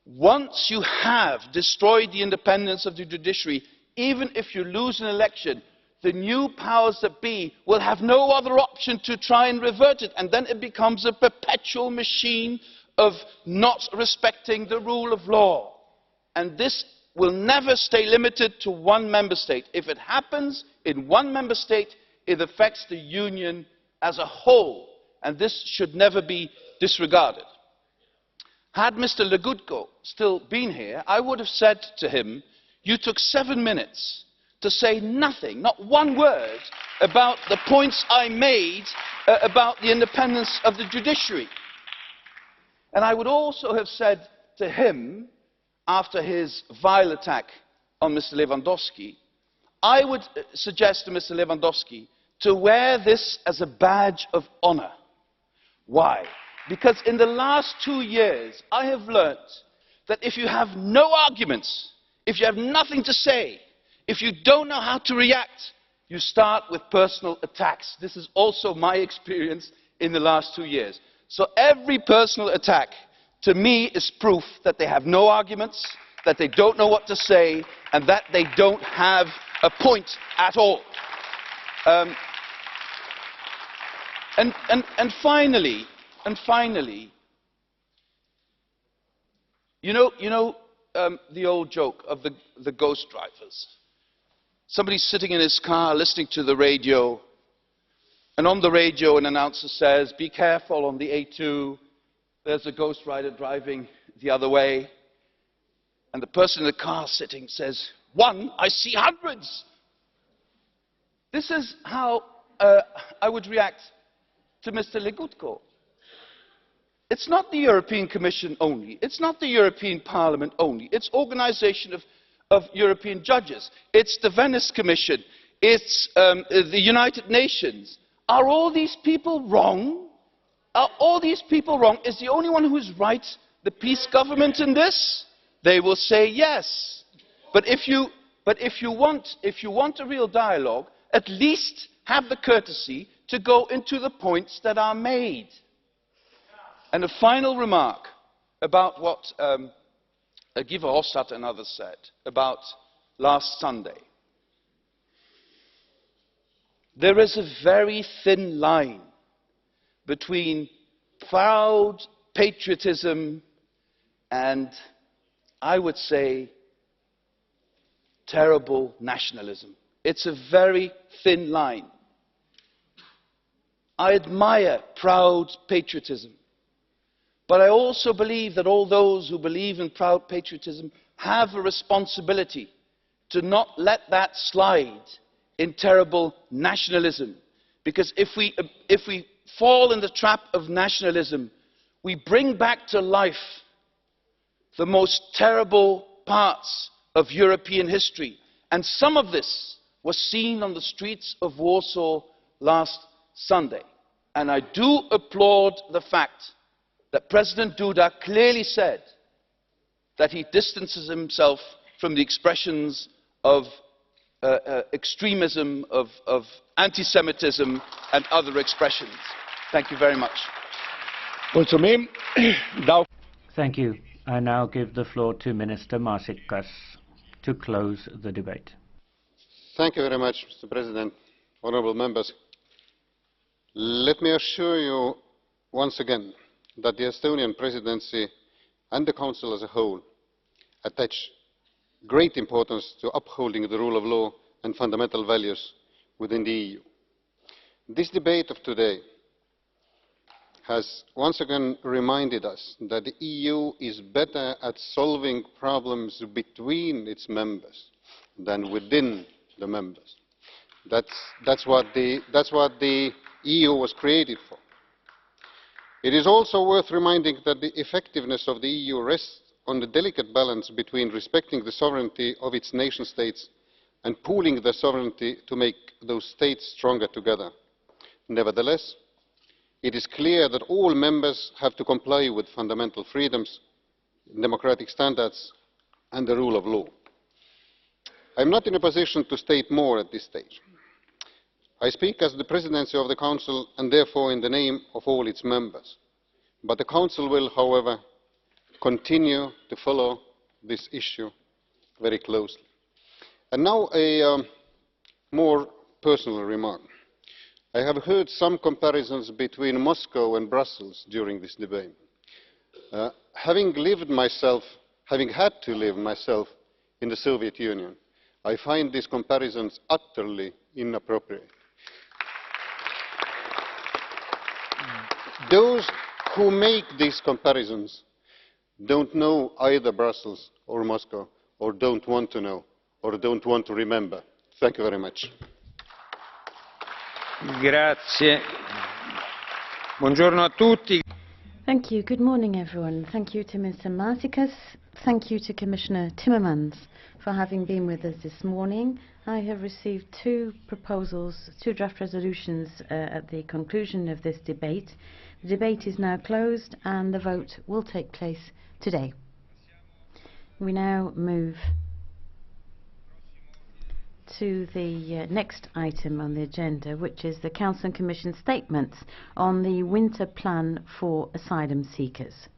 once you have destroyed the independence of the judiciary, even if you lose an election, the new powers that be will have no other option to try and revert it. And then it becomes a perpetual machine of not respecting the rule of law. And this will never stay limited to one member state. If it happens in one member state, it affects the Union as a whole. And this should never be disregarded. Had Mr. Legutko still been here, I would have said to him, you took 7 minutes to say nothing, not one word, about the points I made about the independence of the judiciary. And I would also have said to him, after his vile attack on Mr. Lewandowski, I would suggest to Mr. Lewandowski to wear this as a badge of honor. Why? Because in the last 2 years, I have learnt that if you have no arguments, if you have nothing to say, if you don't know how to react, you start with personal attacks. This is also my experience in the last 2 years. So every personal attack, to me, is proof that they have no arguments, that they don't know what to say, and that they don't have a point at all. And finally, you know the old joke of the ghost drivers. Somebody's sitting in his car listening to the radio, and on the radio an announcer says, "Be careful on the A2, there's a ghost rider driving the other way." And the person in the car sitting says, "One, I see hundreds." This is how I would react to Mr. Legutko. It's not the European Commission only, it's not the European Parliament only, it's organisation of European judges, it's the Venice Commission, it's the United Nations. Are all these people wrong? Are all these people wrong? Is the only one who's right the peace government in this? They will say yes. But if you want a real dialogue, at least have the courtesy to go into the points that are made. And a final remark about what Guy Verhofstadt and others said about last Sunday. There is a very thin line between proud patriotism and, I would say, terrible nationalism. It's a very thin line. I admire proud patriotism. But I also believe that all those who believe in proud patriotism have a responsibility to not let that slide in terrible nationalism. Because if we fall in the trap of nationalism, we bring back to life the most terrible parts of European history. And some of this was seen on the streets of Warsaw last Sunday. And I do applaud the fact that President Duda clearly said that he distances himself from the expressions of extremism, of anti-Semitism and other expressions. Thank you very much. Thank you. I now give the floor to Minister Maasikas to close the debate. Thank you very much, Mr. President, honourable members. Let me assure you once again that the Estonian presidency and the Council as a whole attach great importance to upholding the rule of law and fundamental values within the EU. This debate of today has once again reminded us that the EU is better at solving problems between its members than within the members. That's what the EU was created for. It is also worth reminding that the effectiveness of the EU rests on the delicate balance between respecting the sovereignty of its nation states and pooling their sovereignty to make those states stronger together. Nevertheless, it is clear that all members have to comply with fundamental freedoms, democratic standards and the rule of law. I am not in a position to state more at this stage. I speak as the Presidency of the Council and therefore in the name of all its members. But the Council will, however, continue to follow this issue very closely. And now a more personal remark. I have heard some comparisons between Moscow and Brussels during this debate. Having had to live myself in the Soviet Union, I find these comparisons utterly inappropriate. Those who make these comparisons don't know either Brussels or Moscow, or don't want to know, or don't want to remember. Thank you very much. Grazie. Buongiorno a tutti. Thank you. Good morning, everyone. Thank you to Mr. Maasikas. Thank you to Commissioner Timmermans for having been with us this morning. I have received two draft resolutions at the conclusion of this debate. The debate is now closed and the vote will take place today. We now move to the next item on the agenda, which is the Council and Commission statements on the winter plan for asylum seekers.